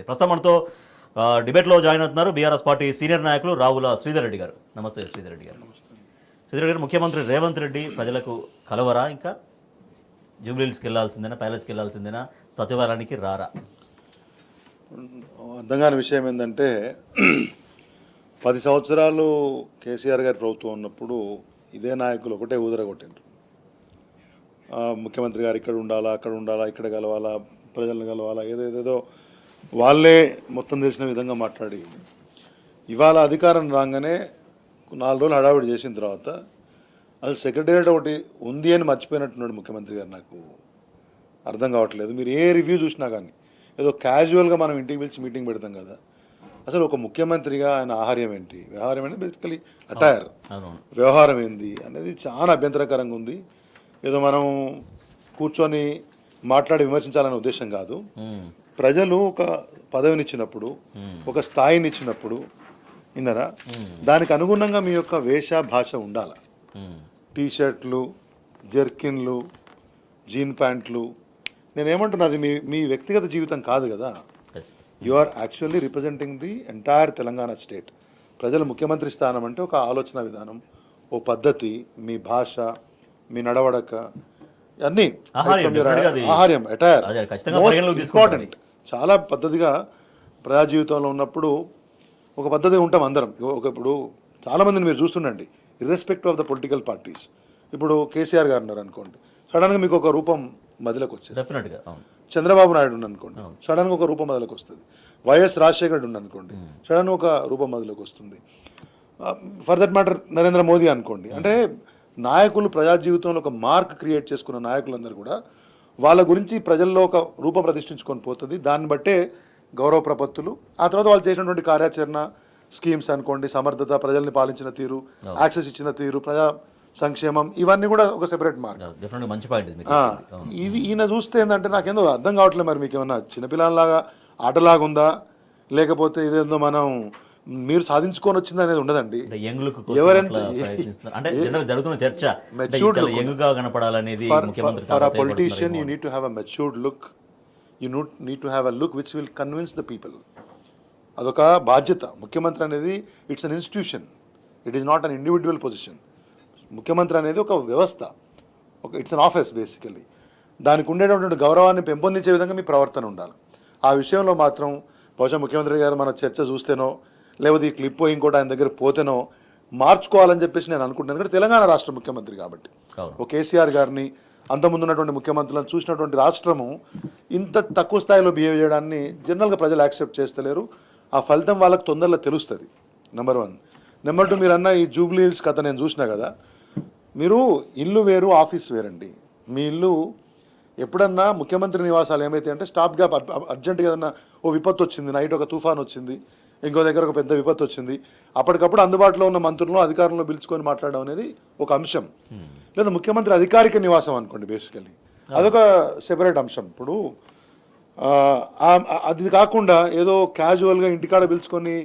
ప్రస్తుతం మనతో డిబేట్లో జాయిన్ అవుతున్నారు బీఆర్ఎస్ పార్టీ సీనియర్ నాయకులు రావుల శ్రీధర్ రెడ్డి గారు. నమస్తే శ్రీధర్ రెడ్డి గారు. శ్రీధర్ రెడ్డి గారు, ముఖ్యమంత్రి రేవంత్ రెడ్డి ప్రజలకు కలవరా? ఇంకా జూబ్లీహిల్స్కి వెళ్ళాల్సిందేనా, ప్యాలెస్కి వెళ్ళాల్సిందేనా, సచివాలయానికి రారా? అర్థం కాని విషయం ఏంటంటే 10 సంవత్సరాలు కేసీఆర్ గారి ప్రభుత్వం ఉన్నప్పుడు ఇదే నాయకులు ఒకటే ఊదరగొట్టిండ్రు. ముఖ్యమంత్రి గారు ఇక్కడ ఉండాలా, అక్కడ ఉండాలా, ఇక్కడ కలవాలా, ప్రజలను కలవాలా, ఏదేదో వాళ్ళే మొత్తం తెలిసిన విధంగా మాట్లాడి ఇవాళ అధికారం రాగానే 4 రోజులు హడావిడి చేసిన తర్వాత అసలు సెక్రటేరియట్ ఒకటి ఉంది అని మర్చిపోయినట్టున్నాడు ముఖ్యమంత్రి గారు. నాకు అర్థం కావట్లేదు. మీరు ఏ రివ్యూ చూసినా కానీ ఏదో క్యాజువల్గా మనం ఇంటికి పిలిచి మీటింగ్ పెడతాం కదా, అసలు ఒక ముఖ్యమంత్రిగా ఆయన ఆహార్యం ఏంటి, వ్యవహారం ఏంటి, బేసికలీ అటైర్ వ్యవహారం ఏంది అనేది చాలా అభ్యంతరకరంగా ఉంది. ఏదో మనం కూర్చొని మాట్లాడి విమర్శించాలనే ఉద్దేశం కాదు. ప్రజలు ఒక పదవినిచ్చినప్పుడు, ఒక స్థాయినిచ్చినప్పుడు విన్నారా, దానికి అనుగుణంగా మీ యొక్క వేష భాష ఉండాలి. టీషర్ట్లు, జెర్కిన్లు, జీన్ ప్యాంట్లు, నేనేమంటున్నది మీ వ్యక్తిగత జీవితం కాదు కదా. You are actually representing the entire Telangana state. ప్రజల ముఖ్యమంత్రి స్థానం అంటే ఒక ఆలోచన విధానం, ఓ పద్ధతి, మీ భాష, మీ నడవడక, అన్నీ ఆహార్యం అటైర్ ఇంపార్టెంట్. చాలా పద్ధతిగా ప్రజా జీవితంలో ఉన్నప్పుడు ఒక పద్ధతిగా ఉంటాం అందరం. ఇప్పుడు చాలామందిని మీరు చూస్తుండండి, irrespective of the political parties. ఇప్పుడు కేసీఆర్ గారు ఉన్నారు అనుకోండి, సడన్గా మీకు ఒక రూపం మదిలోకి వచ్చేది. డెఫినెట్గా చంద్రబాబు నాయుడు ఉన్న అనుకోండి, సడన్గా ఒక రూపం మదిలోకి వస్తుంది. వైఎస్ రాజశేఖర్ ఉన్న అనుకోండి, సడన్గా ఒక రూపం మదిలోకి వస్తుంది. For that matter Narendra Modi అనుకోండి. అంటే నాయకులు ప్రజా జీవితంలో ఒక మార్క్ క్రియేట్ చేసుకున్న నాయకులందరూ కూడా వాళ్ళ గురించి ప్రజల్లో ఒక రూపం ప్రతిష్ఠించుకొని పోతుంది. దాన్ని బట్టే గౌరవ ప్రపత్తులు, ఆ తర్వాత వాళ్ళు చేసినటువంటి కార్యాచరణ, స్కీమ్స్ అనుకోండి, సమర్థత, ప్రజల్ని పాలించిన తీరు, యాక్సెస్ ఇచ్చిన తీరు, ప్రజా సంక్షేమం, ఇవన్నీ కూడా ఒక సెపరేట్ మార్క్. మంచి పాయింట్. ఇవి ఈయన చూస్తే ఏంటంటే నాకేందో అర్థం కావట్లేదు. మరి మీకు ఏమన్నా చిన్నపిల్లలాగా ఆటలాగా ఉందా, లేకపోతే ఇదేందో మనం మీరు సాధించుకొని వచ్చింది అనేది ఉండదండి. For a politician you need to have a matured look. You need to have a look which will convince the people. అదొక బాధ్యత. ముఖ్యమంత్రి అనేది it's an institution, it is not an individual position. ముఖ్యమంత్రి అనేది ఒక వ్యవస్థ, ఇట్స్ అన్ ఆఫీస్ బేసికలీ. దానికి ఉండేటటువంటి గౌరవాన్ని పెంపొందించే విధంగా మీ ప్రవర్తన ఉండాలి. ఆ విషయంలో మాత్రం బహుశా ముఖ్యమంత్రి గారు మన చర్చ చూస్తేనో, లేకపోతే ఈ క్లిప్ ఇంకోటి ఆయన దగ్గర పోతేనో మార్చుకోవాలని చెప్పేసి నేను అనుకుంటున్నాను. ఎందుకంటే తెలంగాణ రాష్ట్ర ముఖ్యమంత్రి కాబట్టి, ఓ కేసీఆర్ గారిని, అంతకుముందు ఉన్నటువంటి ముఖ్యమంత్రులను చూసినటువంటి రాష్ట్రము ఇంత తక్కువ స్థాయిలో బిహేవ్ చేయడాన్ని జనరల్గా ప్రజలు యాక్సెప్ట్ చేస్తలేరు. ఆ ఫలితం వాళ్ళకి తొందరలో తెలుస్తుంది. నెంబర్ 1. నెంబర్ 2, మీరు అన్న ఈ జూబ్లీహిల్స్ కథ నేను చూసినా కదా. మీరు ఇల్లు వేరు, ఆఫీస్ వేరండి. మీ ఇల్లు ఎప్పుడన్నా ముఖ్యమంత్రి నివాసాలు ఏమైతే అంటే స్టాప్ గ్యాప్, అర్జెంటుగా ఏదన్నా ఓ విపత్తు వచ్చింది, నైట్ ఒక తుఫాన్ వచ్చింది, ఇంకో దగ్గర ఒక పెద్ద విపత్తు వచ్చింది, అప్పటికప్పుడు అందుబాటులో ఉన్న మంత్రులను, అధికారులను పిలుచుకొని మాట్లాడడం అనేది ఒక అంశం. లేదా ముఖ్యమంత్రి అధికారిక నివాసం అనుకోండి, బేసికలీ అదొక సెపరేట్ అంశం. ఇప్పుడు అది కాకుండా ఏదో క్యాజువల్గా ఇంటికాడ పిలుచుకొని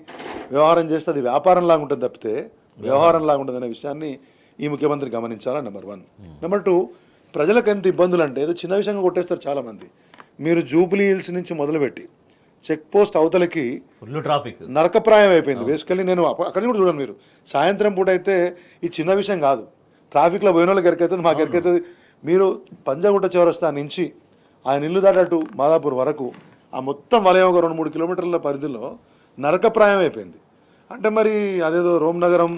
వ్యవహారం చేస్తే అది వ్యాపారంలాగా ఉంటుంది తప్పితే వ్యవహారంలాగా ఉంటుంది అనే విషయాన్ని ఈ ముఖ్యమంత్రి గమనించాలా. నెంబర్ 1. నెంబర్ 2, ప్రజలకు ఎంత ఇబ్బందులు అంటే ఏదో చిన్న విషయంగా కొట్టేస్తారు చాలామంది. మీరు జూబ్లీహిల్స్ నుంచి మొదలుపెట్టి చెక్ పోస్ట్ అవతలకి ఫుల్ ట్రాఫిక్ నరకప్రాయం అయిపోయింది. బేసికలీ నేను అక్కడ కూడా చూడండి, మీరు సాయంత్రం పూట అయితే ఈ చిన్న విషయం కాదు, ట్రాఫిక్లో పోయిన వాళ్ళకి ఎరికైతుంది, మాకు ఎరికైతుంది. మీరు పంజాగుట్ట చౌరస్తా నుంచి ఆయన ఇల్లు దాటట్టు మాదాపూర్ వరకు ఆ మొత్తం వలయం ఒక 2-3 కిలోమీటర్ల పరిధిలో నరకప్రాయం అయిపోయింది. అంటే మరి అదేదో రోమ్ నగరం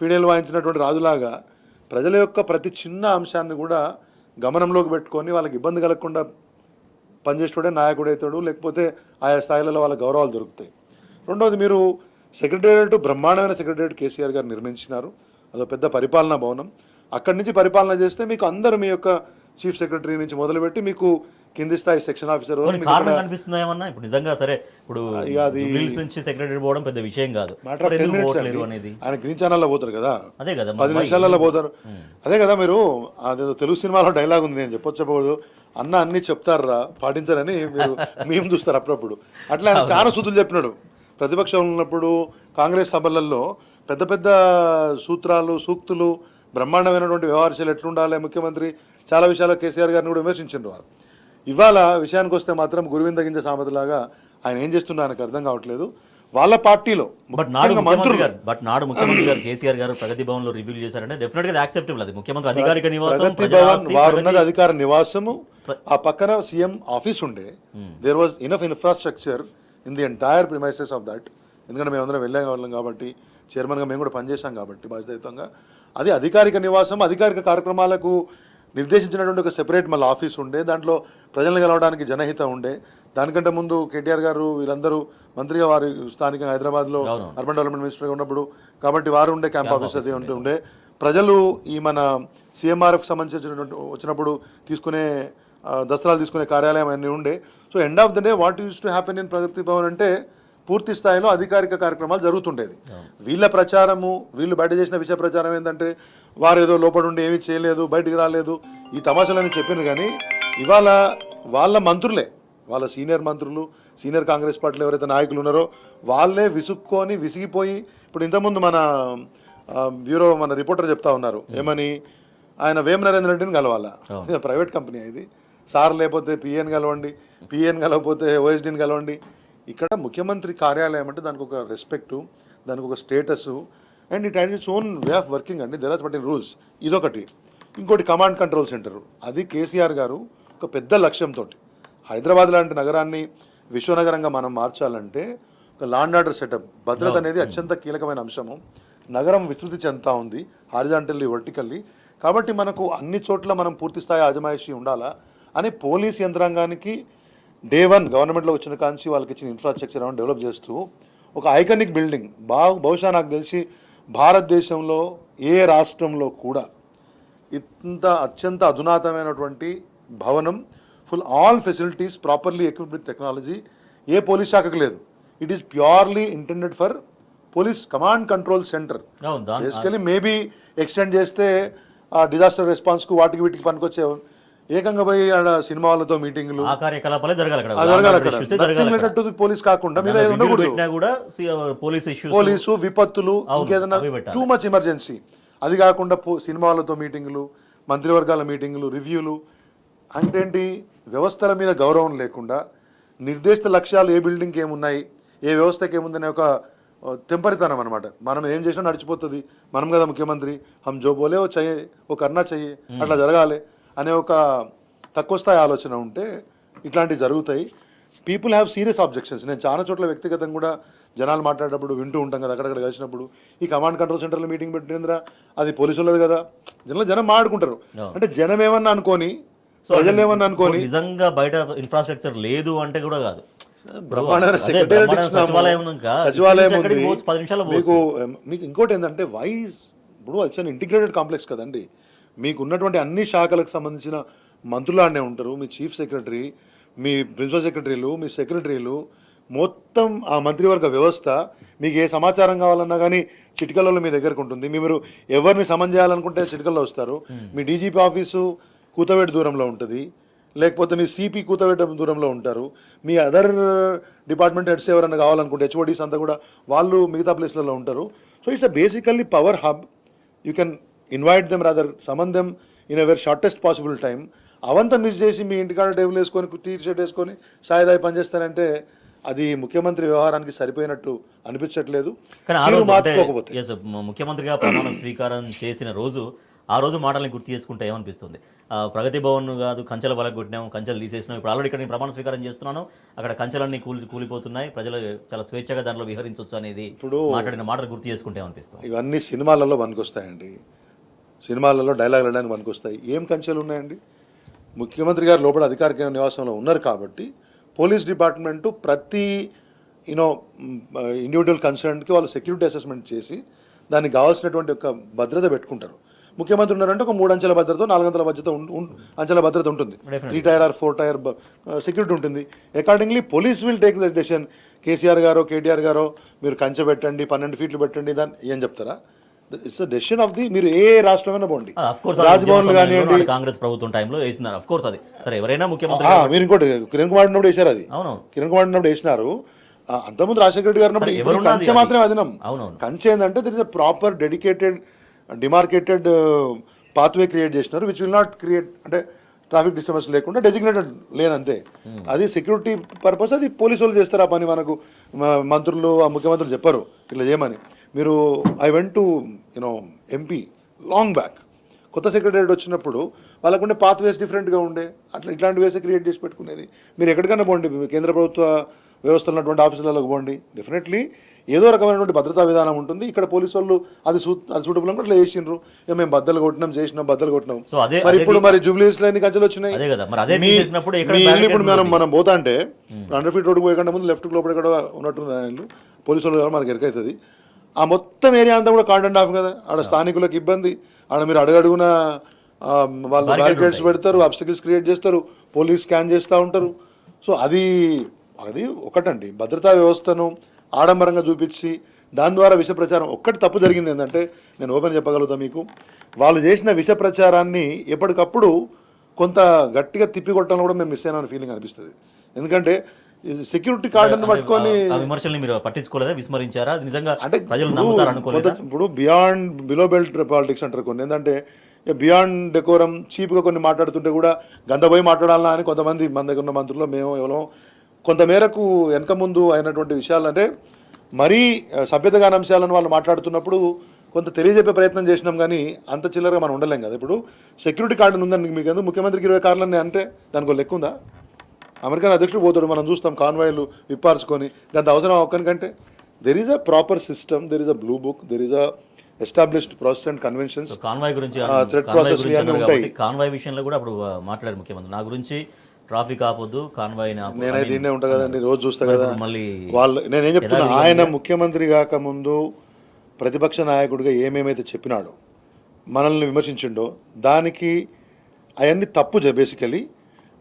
ఫిడేల్ వాయించినటువంటి రాజులాగా ప్రజల యొక్క ప్రతి చిన్న అంశాన్ని కూడా గమనంలోకి పెట్టుకొని వాళ్ళకి ఇబ్బంది కలగకుండా పనిచేసేవాడే నాయకుడు అవుతాడు, లేకపోతే ఆయా స్థాయిలలో వాళ్ళ గౌరవాలు దొరుకుతాయి. రెండవది, మీరు సెక్రటేరియట్, బ్రహ్మాండమైన సెక్రటేరియట్ కేసీఆర్ గారు నిర్మించినారు. అదో పెద్ద పరిపాలనా భవనం. అక్కడి నుంచి పరిపాలన చేస్తే మీకు అందరూ మీ యొక్క చీఫ్ సెక్రటరీ నుంచి మొదలుపెట్టి మీకు కింది స్థాయి సెక్షన్ ఆఫీసర్ కనిపిస్తుంది ఏమన్నా. ఇప్పుడు నిజంగా సరే, ఇప్పుడు నుంచి సెక్రటరీ పోవడం పెద్ద విషయం కాదు. ఆయన గ్రీన్ ఛానల్లో పోతారు కదా, అదే కదా, 10 నిమిషాలలో పోతారు. అదే కదా, మీరు అదేదో తెలుగు సినిమాలో డైలాగ్ ఉంది, నేను చెప్పొచ్చకూడదు, అన్న అన్ని చెప్తారా పాటించారని మీరు మేము చూస్తారు అప్పుడప్పుడు. అట్లా ఆయన చాలా సూతులు చెప్పినాడు. ప్రతిపక్షంలో ఉన్నప్పుడు కాంగ్రెస్ సభలలో పెద్ద పెద్ద సూత్రాలు, సూక్తులు, బ్రహ్మాండమైనటువంటి వ్యవహారాలు ఎట్లుండాలి ముఖ్యమంత్రి, చాలా విషయాల్లో కేసీఆర్ గారిని కూడా విమర్శించారు వారు. ఇవాళ విషయానికి వస్తే మాత్రం గురువింద గింజ సామెతలాగా ఆయన ఏం చేస్తున్నా ఆయనకు అర్థం కావట్లేదు. వాళ్ళ పార్టీలో నాడు ముఖ్యమంత్రి గారు కేసీఆర్ గారు ప్రగతి భవన్ లో రివ్యూ చేశారంటే డెఫినెట్ గా యాక్సెప్టబుల్. అది ముఖ్యమంత్రి అధికారిక నివాసం, ప్రగతి భవన్ వారున్నది అధికార నివాసము, ఆ పక్కన సీఎం ఆఫీస్ ఉండే. There was enough infrastructure in the entire premises of that. ఎందుకంటే మేము అందరం వెళ్ళే వాళ్ళం కాబట్టి, చైర్మన్గా మేము కూడా పనిచేసాం కాబట్టి బాధ్యతాయుతంగా. అది అధికారిక నివాసం, అధికారిక కార్యక్రమాలకు నిర్దేశించినటువంటి ఒక సెపరేట్ మళ్ళీ ఆఫీస్ ఉండే. దాంట్లో ప్రజలను కలవడానికి జనహిత ఉండే. దానికంటే ముందు కేటీఆర్ గారు వీళ్ళందరూ మంత్రిగా వారి స్థానికంగా హైదరాబాద్లో అర్బన్ డెవలప్మెంట్ మినిస్టర్గా ఉన్నప్పుడు కాబట్టి వారు ఉండే క్యాంప్ ఆఫీస్ అది ఉండే. ప్రజలు ఈ మన సీఎంఆర్ఎఫ్ సంబంధించినటువంటి వచ్చినప్పుడు తీసుకునే దసరాలు తీసుకునే కార్యాలయం అన్నీ ఉండే. So end of the day what used to happen in Pragathi Bhavan అంటే పూర్తి స్థాయిలో అధికారిక కార్యక్రమాలు జరుగుతుండేది. వీళ్ళ ప్రచారము, వీళ్ళు బయట చేసిన విషయ ప్రచారం ఏంటంటే వారు ఏదో లోపల ఉండి ఏమీ చేయలేదు, బయటికి రాలేదు, ఈ తమాషాలని చెప్పారు. కానీ ఇవాళ వాళ్ళ మంత్రులే, వాళ్ళ సీనియర్ మంత్రులు, సీనియర్ కాంగ్రెస్ పార్టీలో ఎవరైతే నాయకులు ఉన్నారో వాళ్ళే విసిగిపోయి, ఇప్పుడు ఇంతకుముందు మన బ్యూరో మన రిపోర్టర్ చెప్తా ఉన్నారు ఏమని, ఆయన వేమ నరేంద్ర రెడ్డిని కలవాలా, ప్రైవేట్ కంపెనీ ఇది, సార్ లేకపోతే పిఎన్ కలవండి, పిఎన్ కలవకపోతే ఓఎస్డీని కలవండి. ఇక్కడ ముఖ్యమంత్రి కార్యాలయం అంటే దానికి ఒక రెస్పెక్టు, దానికి ఒక status, and it has its own way of working అండి. There are certain rules. ఇదొకటి. ఇంకోటి కమాండ్ కంట్రోల్ సెంటర్. అది కేసీఆర్ గారు ఒక పెద్ద లక్ష్యంతో హైదరాబాద్ లాంటి నగరాన్ని విశ్వనగరంగా మనం మార్చాలంటే ఒక లా అండ్ ఆర్డర్ సెటప్, భద్రత అనేది అత్యంత కీలకమైన అంశము. నగరం విస్తృతి చెందుతూ ఉంది హారిజాంటల్లీ, వర్టికల్లీ. కాబట్టి మనకు అన్ని చోట్ల మనం పూర్తి స్థాయి ఆజమాయిషీ ఉండాలా అని పోలీస్ యంత్రాంగానికి డే వన్ గవర్నమెంట్లో వచ్చిన కాంచి వాళ్ళకి ఇచ్చిన ఇన్ఫ్రాస్ట్రక్చర్ ఏమైనా డెవలప్ చేస్తూ ఒక ఐకానిక్ బిల్డింగ్, బహుశా నాకు తెలిసి భారతదేశంలో ఏ రాష్ట్రంలో కూడా ఇంత అత్యంత అధునాతమైనటువంటి భవనం, full all facilities properly equipped with technology A police శాఖకు లేదు. It is purely intended for police command control centre. Basically maybe extend చేస్తే ఆ డిజాస్టర్ రెస్పాన్స్కు వాటికి వీటికి పనికొచ్చే ఏకంగా పోయి ఆడ సినిమా వాళ్ళతో మీటింగ్లు పోలీస్ కాకుండా మీద పోలీసు విపత్తులు ఇంకేదైనా టూ మచ్ ఎమర్జెన్సీ, అది కాకుండా సినిమా వాళ్ళతో మీటింగ్లు, మంత్రివర్గాల మీటింగ్లు, రివ్యూలు. అంటే ఏంటి, వ్యవస్థల మీద గౌరవం లేకుండా నిర్దేశిత లక్ష్యాలు ఏ బిల్డింగ్కి ఏమున్నాయి, ఏ వ్యవస్థకి ఏముందనే ఒక తెంపరితనం అనమాట. మనం ఏం చేసినా నడిచిపోతుంది, మనం కదా ముఖ్యమంత్రి, హమ్ జో బోలే ఓ చెయ్యే, ఓ కర్నా చెయ్యే, అట్లా జరగాలి అనే ఒక తక్కువ స్థాయి ఆలోచన ఉంటే ఇట్లాంటివి జరుగుతాయి. People have serious objections. నేను చాలా చోట్ల వ్యక్తిగతంగా కూడా జనాలు మాట్లాడేటప్పుడు వింటూ ఉంటాం కదా, అక్కడక్కడ కలిసినప్పుడు ఈ కమాండ్ కంట్రోల్ సెంటర్లో మీటింగ్ పెట్టిందిరా, అది పోలీసులది కదా, జనం మాట్లాడుకుంటారు. అంటే జనం ఏమన్నా అనుకోని, ప్రజలు ఏమన్నా అనుకోని, నిజంగా బయట ఇన్ఫ్రాస్ట్రక్చర్ లేదు అంటే కూడా కాదు. సచివాలయం మీకు ఇంకోటి ఏంటంటే వైజ్, ఇప్పుడు అచ్చన్ ఇంటిగ్రేటెడ్ కాంప్లెక్స్ కదండి. మీకు ఉన్నటువంటి అన్ని శాఖలకు సంబంధించిన మంత్రులు ఆడనే ఉంటారు, మీ చీఫ్ సెక్రటరీ, మీ ప్రిన్సిపల్ సెక్రటరీలు, మీ సెక్రటరీలు, మొత్తం ఆ మంత్రివర్గ వ్యవస్థ. మీకు ఏ సమాచారం కావాలన్నా కానీ చిటికల్లో మీ దగ్గరకు ఉంటుంది. మీరు ఎవరిని సమన్ చేయాలనుకుంటే చిటికల్లో వస్తారు. మీ డీజీపీ ఆఫీసు కూతవేటు దూరంలో ఉంటుంది, లేకపోతే మీ సిపి కూతవేట దూరంలో ఉంటారు. మీ అదర్ డిపార్ట్మెంట్ హెడ్స్ ఎవరైనా కావాలనుకుంటే హెచ్ఓడీస్ అంతా కూడా వాళ్ళు మిగతా ప్లేస్లలో ఉంటారు. So it's a basically power hub. You can invite them, rather summon them in a very shortest possible time. అవంతా మిస్ చేసి మీ ఇంటికాడ టేబుల్ వేసుకొని టీ షర్ట్ వేసుకొని సాయిదాయి పనిచేస్తారంటే అది ముఖ్యమంత్రి వ్యవహారానికి సరిపోయినట్టు అనిపించట్లేదు. మార్చుకోకపోతే ముఖ్యమంత్రిగా ప్రమాణ స్వీకారం చేసిన రోజు, ఆ రోజు మాటల్ని గుర్తు చేసుకుంటే ఏమనిపిస్తుంది? ప్రగతి భవన్ కాదు, కంచెల బలకు కొట్టినాం, కంచెలు తీసేసినాం, ఇప్పుడు ఆల్రెడీ ఇక్కడ నేను ప్రమాణ స్వీకారం చేస్తున్నాను, అక్కడ కంచెలన్నీ కూలిపోతున్నాయి, ప్రజలు చాలా స్వేచ్ఛగా దాంట్లో విహరించవచ్చు అనేది ఇప్పుడు మాట్లాడిన మాటలు గుర్తు చేసుకుంటే ఏమనిపిస్తుంది? ఇవన్నీ సినిమాలలో పనికొస్తాయండి, సినిమాలలో డైలాగ్ వెళ్ళడానికి పనికొస్తాయి. ఏం కంచెలు ఉన్నాయండి? ముఖ్యమంత్రి గారు లోపల అధికారిక నివాసంలో ఉన్నారు కాబట్టి పోలీస్ డిపార్ట్మెంటు ప్రతి ఇండివిజువల్ కన్సర్న్కి వాళ్ళు సెక్యూరిటీ అసెస్మెంట్ చేసి దానికి కావాల్సినటువంటి ఒక భద్రత పెట్టుకుంటారు. ముఖ్యమంత్రి ఉన్నారంటే ఒక 3 అంచెల భద్రత, 4 అంచెల భద్రత ఉంటుంది. 3 టైర్ ఆర్ 4 టైర్ సెక్యూరిటీ ఉంటుంది. Accordingly police will take the decision. KCR గారో కేటీఆర్ గారో మీరు కంచె పెట్టండి, 12 ఫీట్లు పెట్టండి, దాన్ని ఏం చెప్తారా? It's the decision of the, మీరు ఏ రాష్ట్రమైనా పోండి, రాజ్భవన్ కానివ్వండి, కాంగ్రెస్ ప్రభుత్వం టైంలో వేసినారు. ఆఫ్ కోర్స్ అది సరే, ఎవరైనా ముఖ్యమంత్రి. మీరు ఇంకోటి కిరణ్ కుమార్ ఉన్నప్పుడు వేసారు, అది కిరణ్ కుమార్ ఉన్నప్పుడు వేసినారు. అంతకుముందు రాజశేఖర రెడ్డి గారు ఉన్నప్పుడు కంచె మాత్రమే అదినం. కంచె ఏంటంటే there is a proper dedicated demarcated pathway create చేసినారు, విచ్ విల్ నాట్ క్రియేట్, అంటే ట్రాఫిక్ డిస్టర్బెన్స్ లేకుండా డెసిగ్నేటెడ్ లేన్ అంతే. అది సెక్యూరిటీ పర్పస్, అది పోలీసు వాళ్ళు చేస్తారు ఆ పని. మనకు మంత్రులు ఆ ముఖ్యమంత్రులు చెప్పరు ఇట్లా చేయమని. మీరు I went to MP long back, కొత్త సెక్రటరీ వచ్చినప్పుడు వాళ్ళకుండే పాత్ వేస్ డిఫరెంట్గా ఉండే, అట్లా ఇట్లాంటి వేసే క్రియేట్ చేసి పెట్టుకునేది. మీరు ఎక్కడికైనా పోండి, కేంద్ర ప్రభుత్వ వ్యవస్థలు ఉన్నటువంటి ఆఫీసులకు పోండి, డెఫినెట్లీ ఏదో రకమైనటువంటి భద్రతా విధానం ఉంటుంది. ఇక్కడ పోలీసు వాళ్ళు అది సూటబుల్ అంటే అట్లా చేసిండ్రు. ఇక మేము బద్దలు కొట్టినాం, చేసినాం, బద్దలు కొట్టినాం. మరి ఇప్పుడు మరి జూబ్లీస్లో ఎన్ని కంచెలు వచ్చినాయి? ఇప్పుడు మనం పోతా అంటే 100 ఫీట్ రోడ్డు పోయకుండా ముందు లెఫ్ట్ లోపల ఎక్కడ ఉన్నట్టుంది ఇల్లు, పోలీసు వాళ్ళు మనకి ఎరకవుతుంది. ఆ మొత్తం ఏరియా అంతా కూడా కార్డన్ ఆఫ్ కదా, ఆడ స్థానికులకు ఇబ్బంది. ఆడ మీరు అడుగడుగున వాళ్ళు బ్యారికేడ్స్ పెడతారు, అబ్స్టకిల్స్ క్రియేట్ చేస్తారు, పోలీస్ స్కాన్ చేస్తూ ఉంటారు. సో అది ఒకటండి, భద్రతా వ్యవస్థను ఆడంబరంగా చూపించి దాని ద్వారా విష ప్రచారం. ఒక్కటి తప్పు జరిగింది ఏంటంటే, నేను ఓపెన్ చెప్పగలుగుతా మీకు, వాళ్ళు చేసిన విష ప్రచారాన్ని ఎప్పటికప్పుడు కొంత గట్టిగా తిప్పికొట్టడం కూడా మేము మిస్ అయినా ఫీలింగ్ అనిపిస్తుంది. ఎందుకంటే సెక్యూరిటీ కార్డును పట్టుకొని విమర్శల్ని మీరు పట్టించుకోలేదా, విస్మరించారా? నిజంగా అంటే ప్రజలు నమ్ముతారు అనుకోలేదా? ఇప్పుడు బిలో బెల్ట్ పాలిటిక్స్ అంటారు కొన్ని. ఏంటంటే బియాండ్ డెకోరం చీప్గా కొన్ని మాట్లాడుతుంటే కూడా గందపోయి మాట్లాడాలన్నా అని కొంతమంది మన దగ్గర ఉన్న మంత్రులు మేము ఎవరో కొంతమేరకు వెనక ముందు అయినటువంటి విషయాలు, అంటే మరీ సభ్యతగాని అంశాలను వాళ్ళు మాట్లాడుతున్నప్పుడు కొంత తెలియజెప్పే ప్రయత్నం చేసినాం. కానీ అంత చిల్లరగా మనం ఉండలేం కదా. ఇప్పుడు సెక్యూరిటీ కార్డు ఉందని మీకు ఎందుకు ముఖ్యమంత్రికి 20 కార్లని అంటే దానికి లెక్క ఉందా? అమెరికన్ అధ్యక్షుడు పోతాడు, మనం చూస్తాం కాన్వాయ్లు విప్పార్చుకొని. దాంతో అవసరం ఒక్కనికంటే there is a proper system, there is a blue book, there is a established process and conventions. Convoy గురించి కాన్వాయ్ విషయంలో కూడా అప్పుడు మాట్లాడారు ముఖ్యమంత్రి, నా గురించి ట్రాఫిక్ ఆపొద్దు, కాన్వాయ్. నేనైతే దీన్నే ఉంటా కదండి, రోజు చూస్తా కదా వాళ్ళు. నేనేం చెప్తున్నా, ఆయన ముఖ్యమంత్రి కాకముందు ప్రతిపక్ష నాయకుడిగా ఏమేమైతే చెప్పినాడో, మనల్ని విమర్శించిండో, దానికి అవన్నీ తప్పు బేసికలీ.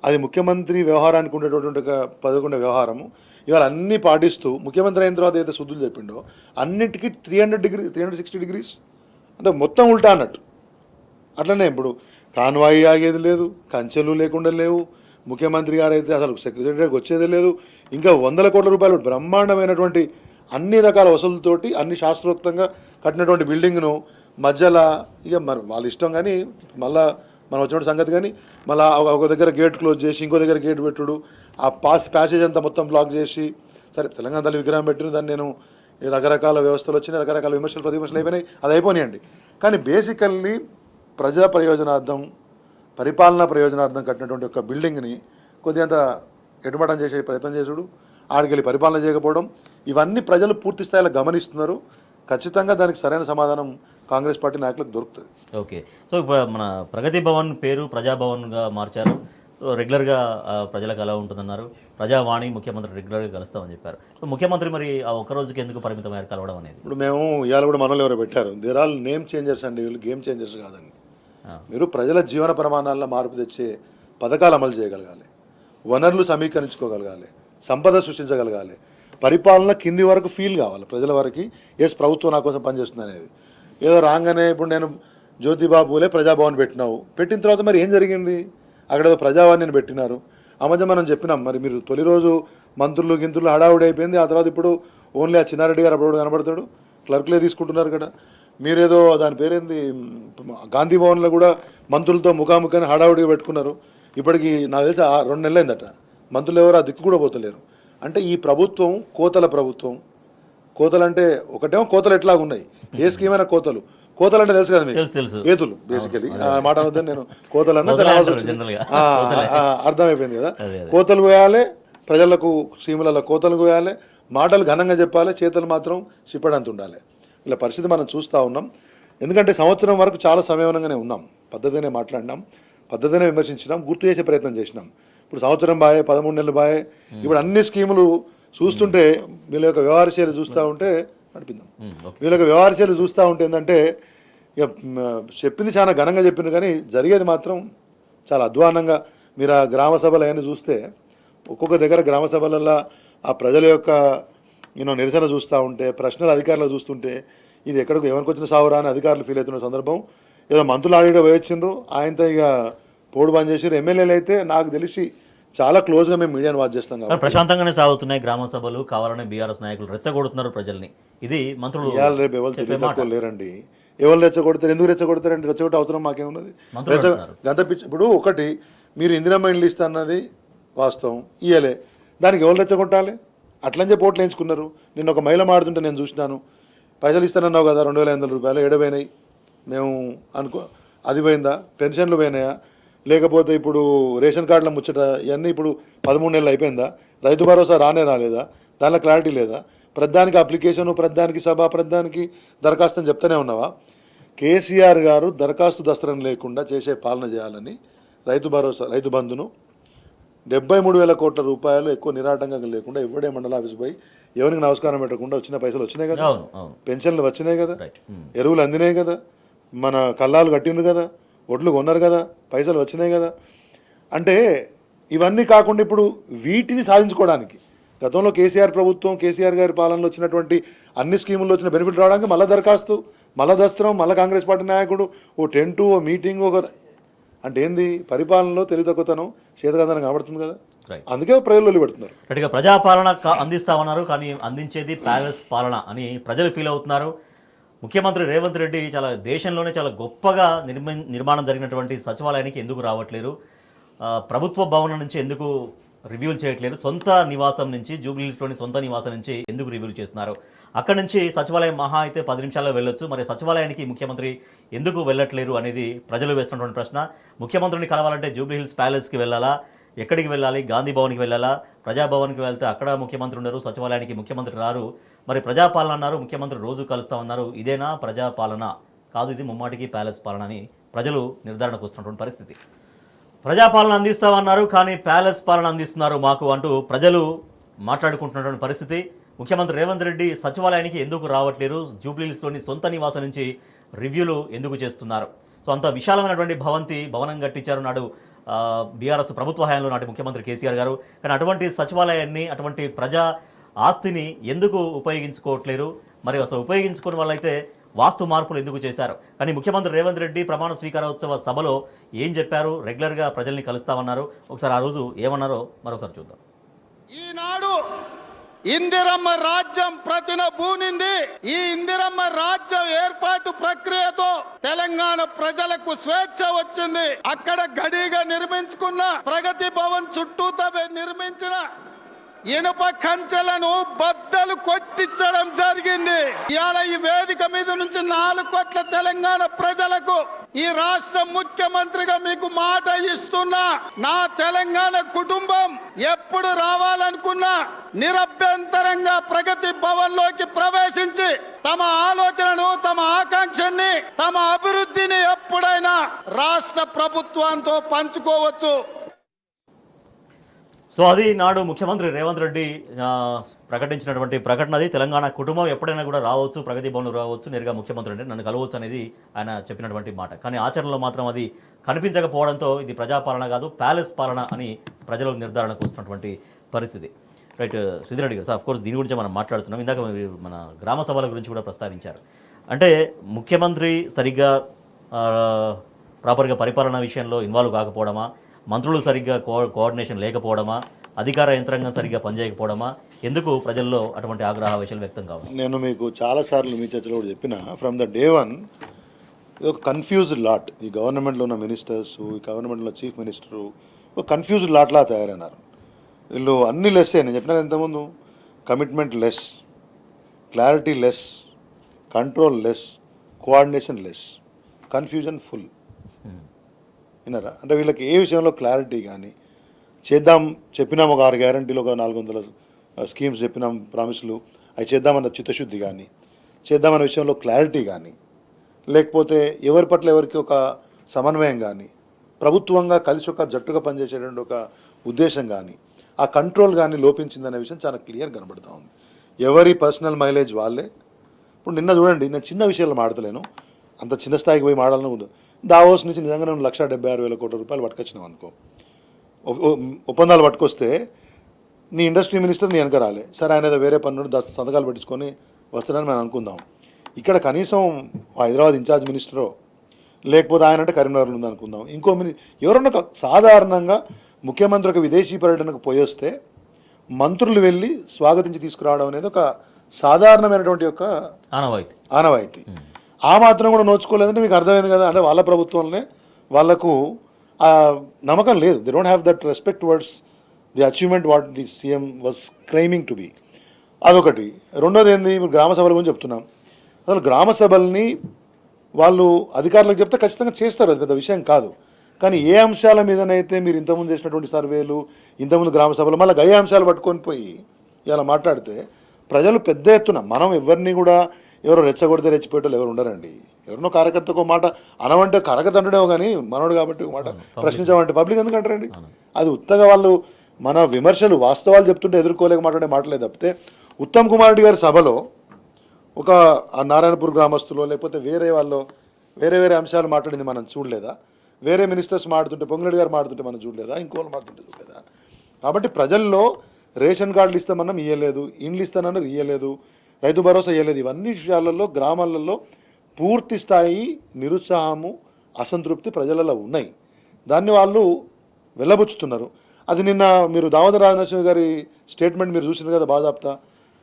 అది ముఖ్యమంత్రి వ్యవహారానికి ఉండేటటువంటి ఒక పదకొండ వ్యవహారము. ఇవాళ అన్నీ పాటిస్తూ ముఖ్యమంత్రి అయిన తర్వాత ఏదైతే శుద్ధులు చెప్పిండో అన్నిటికీ 360 డిగ్రీస్ అంటే మొత్తం ఉల్టా అన్నట్టు. అట్లనే ఇప్పుడు కాన్వాయి ఆగేది లేదు, కంచెలు లేకుండా లేవు. ముఖ్యమంత్రి గారు అయితే అసలు సెక్రటరీకి వచ్చేది లేదు. ఇంకా 100 కోట్ల రూపాయలు బ్రహ్మాండమైనటువంటి అన్ని రకాల వసతులతోటి అన్ని శాస్త్రోక్తంగా కట్టినటువంటి బిల్డింగ్ను మధ్యలో ఇక మరి వాళ్ళ ఇష్టం. కానీ మళ్ళా మనం వచ్చిన సంగతి, కానీ మళ్ళీ ఒక దగ్గర గేట్ క్లోజ్ చేసి ఇంకో దగ్గర గేట్ పెట్టుడు, ఆ ప్యాసేజ్ అంతా మొత్తం బ్లాక్ చేసి. సరే తెలంగాణ తల్లి విగ్రహం పెట్టిన దాన్ని నేను రకరకాల వ్యవస్థలు వచ్చినాయి, రకరకాల విమర్శలు ప్రతివిమర్శలు అయిపోయినాయి, అది అయిపోయినాయండి. కానీ బేసికల్లీ ప్రజా ప్రయోజనార్థం, పరిపాలనా ప్రయోజనార్థం కట్టినటువంటి ఒక బిల్డింగ్ని కొద్దిగంత ఎటుమటం చేసే ప్రయత్నం చేసుడు, ఆడికెళ్ళి పరిపాలన చేయకపోవడం, ఇవన్నీ ప్రజలు పూర్తి స్థాయిలో గమనిస్తున్నారు. ఖచ్చితంగా దానికి సరైన సమాధానం కాంగ్రెస్ పార్టీ నాయకులకు దొరుకుతుంది. ఓకే, సో ఇప్పుడు మన ప్రగతి భవన్ పేరు ప్రజాభవన్గా మార్చారు. రెగ్యులర్గా ప్రజలకు ఎలా ఉంటుందన్నారు. ప్రజావాణి ముఖ్యమంత్రి రెగ్యులర్గా కలుస్తామని చెప్పారు. ముఖ్యమంత్రి మరి ఆ ఒక్కరోజుకి ఎందుకు పరిమితమయ్యారు కలవడం అనేది? ఇప్పుడు మేము ఇవాళ కూడా మనల్ని ఎవరో పెట్టారు, దేర్ ఆల్ నేమ్ చేంజర్స్ అండి, వీళ్ళు గేమ్ చేంజర్స్ కాదండి. మీరు ప్రజల జీవన ప్రమాణాల్లో మార్పు తెచ్చే పథకాలు అమలు చేయగలగాలి, వనరులు సమీకరించుకోగలగాలి, సంపద సృష్టించగలగాలి, పరిపాలన కింది వరకు ఫీల్ కావాలి ప్రజల వరకు. ఎస్, ప్రభుత్వం నా కోసం పనిచేస్తుంది అనేది. ఏదో రాగానే ఇప్పుడు నేను జ్యోతిబాబులే ప్రజాభవన్ పెట్టిన తర్వాత మరి ఏం జరిగింది? అక్కడ ఏదో ప్రజావాణిని పెట్టినారు. ఆ మధ్య మనం చెప్పినాం, మరి మీరు తొలి రోజు మంత్రులు గింతులు హడావుడి అయిపోయింది. ఆ తర్వాత ఇప్పుడు ఓన్లీ ఆ చిన్నారెడ్డి గారు అప్పుడు కనబడతాడు, క్లర్క్లే తీసుకుంటున్నారు కదా. మీరేదో దాని పేరేంది, గాంధీ భవన్లో కూడా మంత్రులతో ముఖాముఖిని హడావుడిగా పెట్టుకున్నారు. ఇప్పటికి నాకు తెలిసి 2 నెలలైందట, మంత్రులు ఎవరు ఆ దిక్కు కూడా పోతలేరు. అంటే ఈ ప్రభుత్వం కోతల ప్రభుత్వం. కోతలు అంటే ఒకటేమో కోతలు ఎట్లాగా ఉన్నాయి, ఏ స్కీమ్ అయినా కోతలు. కోతలు అంటే తెలుసు కదా మీకు, ఏతులు బేసికలీ. మాట అనొద్దని నేను కోతలు అన్నా అర్థమైపోయింది కదా. కోతలు కోయాలి, ప్రజలకు స్కీములలో కోతలు కోయాలి, మాటలు ఘనంగా చెప్పాలి, చేతలు మాత్రం సిప్పడంత ఉండాలి. ఇలా పరిస్థితి మనం చూస్తూ ఉన్నాం. ఎందుకంటే సంవత్సరం వరకు చాలా సమయవనంగానే ఉన్నాం, పద్ధతినే మాట్లాడినాం, పద్ధతినే విమర్శించినాం, గుర్తు చేసే ప్రయత్నం చేసినాం. ఇప్పుడు సంవత్సరం బాయే, 13 నెలలు బాయే. ఇప్పుడు అన్ని స్కీములు చూస్తుంటే వీళ్ళ యొక్క వ్యవహారశైలి చూస్తూ ఉంటే నడిపిందాం. వీళ్ళ యొక్క వ్యవహారశైలి చూస్తూ ఉంటే ఏంటంటే ఇక చెప్పింది చాలా ఘనంగా చెప్పింది, కానీ జరిగేది మాత్రం చాలా అధ్వానంగా. మీరు ఆ గ్రామ సభలు అవన్నీ చూస్తే ఒక్కొక్క దగ్గర గ్రామ సభలలో ఆ ప్రజల యొక్క నిరసన చూస్తూ ఉంటే, ప్రశ్నలు అధికారులు చూస్తుంటే ఇది ఎక్కడికి ఎవరికి వచ్చిన సావురా అని అధికారులు ఫీల్ అవుతున్న సందర్భం. ఏదో మంత్రులు ఆడిలో వేయించిండ్రు, ఆయనతో ఇక పోడు బంద్ చేసారు. ఎమ్మెల్యేలు అయితే నాకు తెలిసి చాలా క్లోజ్గా మేము మీడియాను వాచ్ చేస్తాం కాబట్టి ప్రశాంతంగానే సాగుతున్నాయి గ్రామ సభలు. కావాలని బీఆర్ఎస్ నాయకులు రెచ్చగొడుతున్నారు ప్రజల్ని. ఇది మంత్రులు ఇవాళ రేపు ఎవరు తెలియదు లేరండి. ఎవరు రెచ్చగొడతారు, ఎందుకు రెచ్చగొడతారండి? రెచ్చగొట్టే అవసరం మాకేమున్నది? గంత పిచ్చి. ఇప్పుడు ఒకటి మీరు ఇందిరమ్మ ఇండ్లు ఇస్తాన్నది వాస్తవం, ఇయ్యలే, దానికి ఎవరు రెచ్చగొట్టాలి? అట్లని చెప్పి ఓట్లు వేయించుకున్నారు. నిన్న ఒక మహిళ మాడుతుంటే నేను చూసినాను, పైసలు ఇస్తానన్నావు కదా 2,500 రూపాయలు ఏడపోయినాయి, మేము అది పోయిందా? పెన్షన్లు పోయినాయా? లేకపోతే ఇప్పుడు రేషన్ కార్డుల ముచ్చట ఇవన్నీ ఇప్పుడు 13 నెలలు అయిపోయిందా? రైతు భరోసా రాలేదా? దానిలో క్లారిటీ లేదా? ప్రతిదానికి అప్లికేషను, ప్రతిదానికి సభ, ప్రతిదానికి దరఖాస్తు అని చెప్తూనే ఉన్నావా? కేసీఆర్ గారు దరఖాస్తు దస్త్రం లేకుండా చేసే పాలన చేయాలని రైతు భరోసా, రైతు బంధును 73,000 కోట్ల రూపాయలు ఎక్కువ నిరాటంకంగా లేకుండా ఎవడే మండల ఆఫీస్ పోయి ఎవరికి నమస్కారం పెట్టకుండా వచ్చిన పైసలు వచ్చినాయి కదా, పెన్షన్లు వచ్చినాయి కదా, ఎరువులు అందినాయి కదా, మన కల్లాలు కట్టిండ్రు కదా, ఒడ్లు కొన్నారు కదా, పైసలు వచ్చినాయి కదా. అంటే ఇవన్నీ కాకుండా ఇప్పుడు వీటిని సాధించుకోవడానికి గతంలో కేసీఆర్ ప్రభుత్వం, కేసీఆర్ గారి పాలనలో వచ్చినటువంటి అన్ని స్కీముల్లో వచ్చిన బెనిఫిట్ రావడానికి మళ్ళా దరఖాస్తు, మళ్ళా దస్త్రం, మళ్ళీ కాంగ్రెస్ పార్టీ నాయకుడు ఓ టెంటు, ఓ మీటింగ్, ఒక అంటే ఏంది? పరిపాలనలో తెలివితక్కువతనం, చేతకాదనం కనబడుతుంది కదా, అందుకే ప్రజలు పెడుతున్నారు. గట్టిగా ప్రజాపాలన అందిస్తామన్నారు, కానీ అందించేది ప్యాలెస్ పాలన అని ప్రజలు ఫీల్ అవుతున్నారు. ముఖ్యమంత్రి రేవంత్ రెడ్డి దేశంలోనే చాలా గొప్పగా నిర్మాణం జరిగినటువంటి సచివాలయానికి ఎందుకు రావట్లేరు, ప్రభుత్వ భవనం నుంచి ఎందుకు రివ్యూలు చేయట్లేదు, సొంత నివాసం నుంచి, జూబ్లీహిల్స్లోని సొంత నివాసం నుంచి ఎందుకు రివ్యూలు చేస్తున్నారు, అక్కడి నుంచి సచివాలయం మహా అయితే 10 నిమిషాల్లో వెళ్ళొచ్చు, మరి సచివాలయానికి ముఖ్యమంత్రి ఎందుకు వెళ్ళట్లేరు అనేది ప్రజలు వేస్తున్నటువంటి ప్రశ్న. ముఖ్యమంత్రిని కలవాలంటే జూబ్లీహిల్స్ ప్యాలెస్కి వెళ్ళాలా, ఎక్కడికి వెళ్ళాలి? గాంధీ భవన్కి వెళ్ళాలా? ప్రజాభవన్కి వెళ్తే అక్కడ ముఖ్యమంత్రి ఉండరు, సచివాలయానికి ముఖ్యమంత్రి రారు. మరి ప్రజాపాలన అన్నారు, ముఖ్యమంత్రి రోజు కలుస్తామన్నారు. ఇదేనా ప్రజాపాలన? కాదు, ఇది ముమ్మాటికి ప్యాలెస్ పాలన అని ప్రజలు నిర్ధారణకు వస్తున్నటువంటి పరిస్థితి. ప్రజాపాలన అందిస్తామన్నారు, కానీ ప్యాలెస్ పాలన అందిస్తున్నారు మాకు అంటూ ప్రజలు మాట్లాడుకుంటున్నటువంటి పరిస్థితి. ముఖ్యమంత్రి రేవంత్ రెడ్డి సచివాలయానికి ఎందుకు రావట్లేరు, జూబ్లీహిల్స్లోని సొంత నివాసం నుంచి రివ్యూలు ఎందుకు చేస్తున్నారు? సో అంత విశాలమైనటువంటి భవనం కట్టించారు నాడు బీఆర్ఎస్ ప్రభుత్వ హయాంలో నాటి ముఖ్యమంత్రి కేసీఆర్ గారు. కానీ అటువంటి సచివాలయాన్ని, అటువంటి ప్రజా ఆస్తిని ఎందుకు ఉపయోగించుకోవట్లేరు? మరి అసలు ఉపయోగించుకునే వాళ్ళైతే వాస్తు మార్పులు ఎందుకు చేశారు? కానీ ముఖ్యమంత్రి రేవంత్ రెడ్డి ప్రమాణ స్వీకారోత్సవ సభలో ఏం చెప్పారు? రెగ్యులర్గా ప్రజల్ని కలుస్తామన్నారు. ఒకసారి ఆ రోజు ఏమన్నారో మరొకసారి చూద్దాం. ఈనాడు ఇందిరమ్మ రాజ్యం ప్రతినబూనింది. ఈ ఇందిరమ్మ రాజ్యం ఏర్పాటు ప్రక్రియతో తెలంగాణ ప్రజలకు స్వేచ్ఛ వచ్చింది. అక్కడ గడిగా నిర్మించుకున్న ప్రగతి భవన్ చుట్టూ నిర్మించిన ఇనుప కంచెలను బద్దలు కొట్టించడం జరిగింది. ఇవాళ ఈ వేదిక మీద నుంచి 4 కోట్ల తెలంగాణ ప్రజలకు ఈ రాష్ట్ర ముఖ్యమంత్రిగా మీకు మాట ఇస్తున్నా, నా తెలంగాణ కుటుంబం ఎప్పుడు రావాలనుకున్నా నిరభ్యంతరంగా ప్రగతి భవన్ లోకి ప్రవేశించి తమ ఆలోచనను, తమ ఆకాంక్షని, తమ అభివృద్ధిని ఎప్పుడైనా రాష్ట్ర ప్రభుత్వంతో పంచుకోవచ్చు. సో అది నాడు ముఖ్యమంత్రి రేవంత్ రెడ్డి ప్రకటించినటువంటి ప్రకటన. అది తెలంగాణ కుటుంబం ఎప్పుడైనా కూడా రావచ్చు, ప్రగతి భవన్లో రావచ్చు, నేరుగా ముఖ్యమంత్రి అంటే నన్ను కలవచ్చు అనేది ఆయన చెప్పినటువంటి మాట. కానీ ఆచరణలో మాత్రం అది కనిపించకపోవడంతో ఇది ప్రజాపాలన కాదు, ప్యాలెస్ పాలన అని ప్రజలు నిర్ధారణకు వస్తున్నటువంటి పరిస్థితి. రైట్ శ్రీధర్ రెడ్డి గారు, సార్ అఫ్కోర్స్ దీని గురించి మనం మాట్లాడుతున్నాం. ఇందాక మన గ్రామ సభల గురించి కూడా ప్రస్తావించారు. అంటే ముఖ్యమంత్రి సరిగ్గా ప్రాపర్గా పరిపాలన విషయంలో ఇన్వాల్వ్ కాకపోవడమా, మంత్రులు సరిగ్గా కోఆర్డినేషన్ లేకపోవడమా, అధికార యంత్రాంగం సరిగ్గా పనిచేయకపోవడమా, ఎందుకు ప్రజల్లో అటువంటి ఆగ్రహావేశాలు వ్యక్తం కావాలి? నేను మీకు చాలాసార్లు మీ చర్చలో కూడా చెప్పిన, ఫ్రమ్ ద డే వన్ ఇది ఒక కన్ఫ్యూజ్డ్ లాట్. ఈ గవర్నమెంట్లో ఉన్న మినిస్టర్స్, ఈ గవర్నమెంట్లో చీఫ్ మినిస్టరు ఒక కన్ఫ్యూజ్డ్ లాట్లా తయారైనారు. వీళ్ళు అన్ని లెస్సే. నేను చెప్పినా ఇంతకుముందు, commitment less, clarity less, control less, coordination less, confusion full. విన్నారా? అంటే వీళ్ళకి ఏ విషయంలో క్లారిటీ కానీ, చెప్పినాం ఒక 6 గ్యారంటీలు, ఒక 400 స్కీమ్స్ చెప్పినాం, ప్రామిసులు, అవి చేద్దామన్న చిత్తశుద్ధి కానీ, చేద్దామన్న విషయంలో క్లారిటీ కానీ, లేకపోతే ఎవరి పట్ల ఎవరికి ఒక సమన్వయం కానీ, ప్రభుత్వంగా కలిసి ఒక జట్టుగా పనిచేసేటువంటి ఒక ఉద్దేశం కానీ, ఆ కంట్రోల్ కానీ లోపించిందనే విషయం చాలా క్లియర్ కనబడుతూ ఉంది. ఎవరి పర్సనల్ మైలేజ్ వాళ్ళే. ఇప్పుడు నిన్న చూడండి, నేను చిన్న విషయాలు మాడతలేను, అంత చిన్న స్థాయికి పోయి మాడాలని ఉంది. దావోస్ నుంచి నిజంగా 1,76,000 కోట్ల రూపాయలు పట్టుకొచ్చినావు అనుకో, ఒప్పందాలు పట్టుకొస్తే నీ ఇండస్ట్రీ మినిస్టర్ నీ వెనక రాలే, సరే ఆయన ఏదో వేరే పన్నుడు సంతకాలు పెట్టించుకొని వస్తాడని మనం అనుకుందాం. ఇక్కడ కనీసం హైదరాబాద్ ఇన్ఛార్జ్ మినిస్టరో, లేకపోతే ఆయన అంటే కరీంనగర్లో ఉంది అనుకుందాం, ఇంకో ఎవరన్నా సాధారణంగా ముఖ్యమంత్రి ఒక విదేశీ పర్యటనకు పోయొస్తే మంత్రులు వెళ్ళి స్వాగతించి తీసుకురావడం అనేది ఒక సాధారణమైనటువంటి ఒక ఆనవాయితీ. ఆ మాత్రం కూడా నోచుకోలేదంటే మీకు అర్థమైంది కదా. అంటే వాళ్ళ ప్రభుత్వంలోనే వాళ్లకు నమ్మకం లేదు. They don't have that respect towards the achievement what the CM was claiming to be. అదొకటి. రెండోది ఏంది, ఇప్పుడు గ్రామ సభల గురించి చెప్తున్నాం. అసలు గ్రామ సభల్ని వాళ్ళు అధికారులకు చెప్తే ఖచ్చితంగా చేస్తారు, అది పెద్ద విషయం కాదు. కానీ ఏ అంశాల మీదనైతే మీరు ఇంతకుముందు చేసినటువంటి సర్వేలు, ఇంతకుముందు గ్రామ సభలు, మళ్ళీ గయ అంశాలు పట్టుకొని పోయి ఇలా మాట్లాడితే ప్రజలు పెద్ద ఎత్తున, మనం ఎవరిని కూడా ఎవరో రెచ్చగొడితే రెచ్చిపోయేటోళ్ళు ఎవరు ఉండరండి. ఎవరినో కార్యకర్తకు ఒక మాట అనవంటే కార్యకర్త అంటేనేమో కానీ మనోడు కాబట్టి ఒక మాట ప్రశ్నించామంటే పబ్లిక్ ఎందుకు అంటారండి? అది ఉత్తగా వాళ్ళు మన విమర్శలు వాస్తవాలు చెప్తుంటే ఎదుర్కోలేక మాట్లాడే మాటలేదు తప్పితే, ఉత్తమ్ కుమార్ రెడ్డి గారి సభలో ఒక నారాయణపూర్ గ్రామస్తులో లేకపోతే వేరే వాళ్ళు వేరే వేరే అంశాలు మాట్లాడింది మనం చూడలేదా? వేరే మినిస్టర్స్ మాట్లాడుతుంటే, పొంగులేడి గారు మాట్లాడుతుంటే మనం చూడలేదా? ఇంకోళ్ళు మాట్లాడుతుంటే చూడలేదా? కాబట్టి ప్రజల్లో రేషన్ కార్డులు ఇస్తామన్నా ఇయ్యలేదు, ఇండ్లు ఇస్తానన్నా ఇయ్యలేదు, రైతు భరోసా ఇయ్యలేదు. ఇవన్నీ విషయాలలో గ్రామాలలో పూర్తి స్థాయి నిరుత్సాహము, అసంతృప్తి ప్రజలలో ఉన్నాయి. దాన్ని వాళ్ళు వెళ్ళబుచ్చుతున్నారు. అది నిన్న మీరు దామోదర రాజనరసింహ గారి స్టేట్మెంట్ మీరు చూసినారు కదా, బాజాప్తా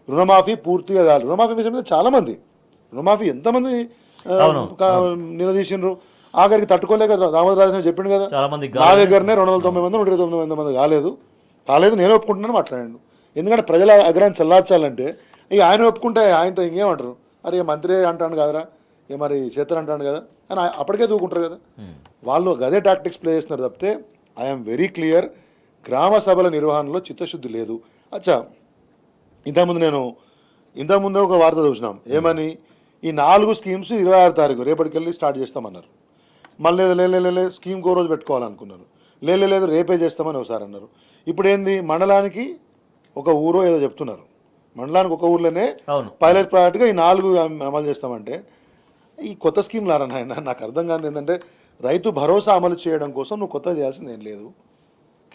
రుణమాఫీ పూర్తిగా కాదు. రుణమాఫీ విషయం మీద చాలామంది రుణమాఫీ ఎంతమంది నిలదీసిండ్రు, ఆఖరికి తట్టుకోలేక దామోదర రాజనరసింహ చెప్పిండు కదా, నా దగ్గరనే 290 మంది 129 మంది కాలేదు, నేను ఒప్పుకుంటున్నాను మాట్లాడాను. ఎందుకంటే ప్రజల ఆగ్రహం చల్లార్చాలంటే ఇక ఆయన ఒప్పుకుంటే ఆయనతో ఇంకేమంటారు, అరే మంత్రి అంటాను కదరా, మరి చేతలు అంటాను కదా అని అప్పటికే దూకుంటారు కదా. వాళ్ళు గదే టాక్టిక్స్ ప్లే చేస్తున్నారు తప్పితే ఐఎమ్ వెరీ క్లియర్, గ్రామ సభల నిర్వహణలో చిత్తశుద్ధి లేదు. అచ్చా, ఇంతకుముందే ఒక వార్త చూసినాం, ఏమని, ఈ 4 స్కీమ్స్ 26 తారీఖు రేపటికెళ్ళి స్టార్ట్ చేస్తామన్నారు. మళ్ళీ లేదు స్కీమ్ కో రోజు పెట్టుకోవాలనుకున్నారు, లేదు రేపే చేస్తామని ఒకసారి అన్నారు. ఇప్పుడు ఏంది, మండలానికి ఒక ఊరో ఏదో చెప్తున్నారు, మండలానికి ఒక ఊర్లోనే పైలట్ ప్రాజెక్ట్గా ఈ 4 అమలు చేస్తామంటే ఈ కొత్త స్కీమ్లు ఆయన నాకు అర్థం కాదు. ఏంటంటే రైతు భరోసా అమలు చేయడం కోసం నువ్వు కొత్తగా చేయాల్సింది ఏం లేదు.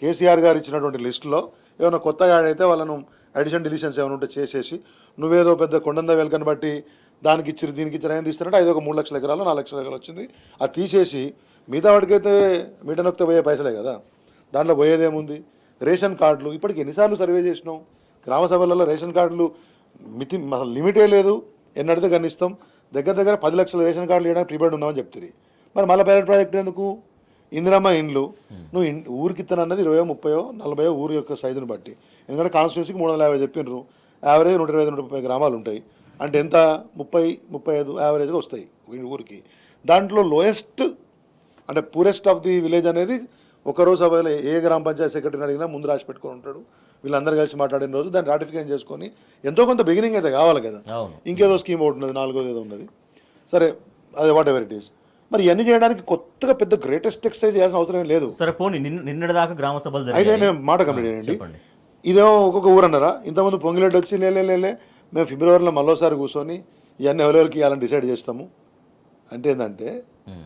కేసీఆర్ గారు ఇచ్చినటువంటి లిస్టులో ఏమైనా కొత్తగా అయితే వాళ్ళను అడిషన్ డిలిషన్స్ ఏమైనా ఉంటే చేసేసి, నువ్వేదో పెద్ద కొండంద వెల్కని బట్టి దానికి ఇచ్చారు దీనికి ఇచ్చారు, ఏం తీస్తారంటే అది ఒక 3 లక్షల ఎకరాలు 4 లక్షల ఎకరాలు వచ్చింది, అది తీసేసి మిగతా వాడికైతే మీట నొక్కితే పోయే పైసలే కదా, దాంట్లో పోయేదేముంది. రేషన్ కార్డులు ఇప్పటికి ఎన్నిసార్లు సర్వే చేసినాం, గ్రామ సభలలో రేషన్ కార్డులు లిమిటే లేదు, ఎన్నడితే కనిస్తాం. దగ్గర 10 లక్షల రేషన్ కార్డులు వేయడానికి ప్రిపేర్డ్ ఉన్నామని చెప్తుంది. మరి మళ్ళీ పైలట్ ప్రాజెక్ట్ ఎందుకు? ఇందిరమ్మ ఇండ్లు నువ్వు ఊరికి ఇస్తానన్నది 20, 30, 40 ఊరి యొక్క సైజుని బట్టి. ఎందుకంటే కాన్స్టిట్యూన్సీకి 350 చెప్పినారు, యావరేజ్ 125, 130 గ్రామాలు ఉంటాయి అంటే ఎంత, 30, 35 యావరేజ్గా వస్తాయి ఊరికి. దాంట్లో లోయెస్ట్ అంటే పూరెస్ట్ ఆఫ్ ది విలేజ్ అనేది ఒకరోజు సభలో ఏ గ్రామ పంచాయతీ సెక్రటరీని అడిగినా ముందు రాసి పెట్టుకొని ఉంటాడు. వీళ్ళందరూ కలిసి మాట్లాడిన రోజు దాన్ని రాటిఫికేషన్ చేసుకొని ఎంతో కొంత బిగినింగ్ అయితే కావాలి కదా. ఇంకేదో స్కీమ్ ఒకటి ఉన్నది, 4వ ఏదో ఉన్నది, సరే అదే వాట్ ఎవర్ ఇట్ ఈస్. మరి ఇవన్నీ చేయడానికి కొత్తగా పెద్ద గ్రేటెస్ట్ ఎక్సర్సైజ్ చేయాల్సిన అవసరం ఏం లేదు. సరే పోనీ నిన్నటిదాకా గ్రామ సభలు అయితే నేను మాట కంప్లీట్ చేయండి. ఇదేమో ఒక్కొక్క ఊరు అన్నారా, ఇంతకుముందు పొంగిలేటి వచ్చి లే మేము ఫిబ్రవరిలో మళ్ళీసారి కూర్చొని ఇవన్నీ ఎవరెవరికి ఇవ్వాలని డిసైడ్ చేస్తాము అంటే ఏంటంటే,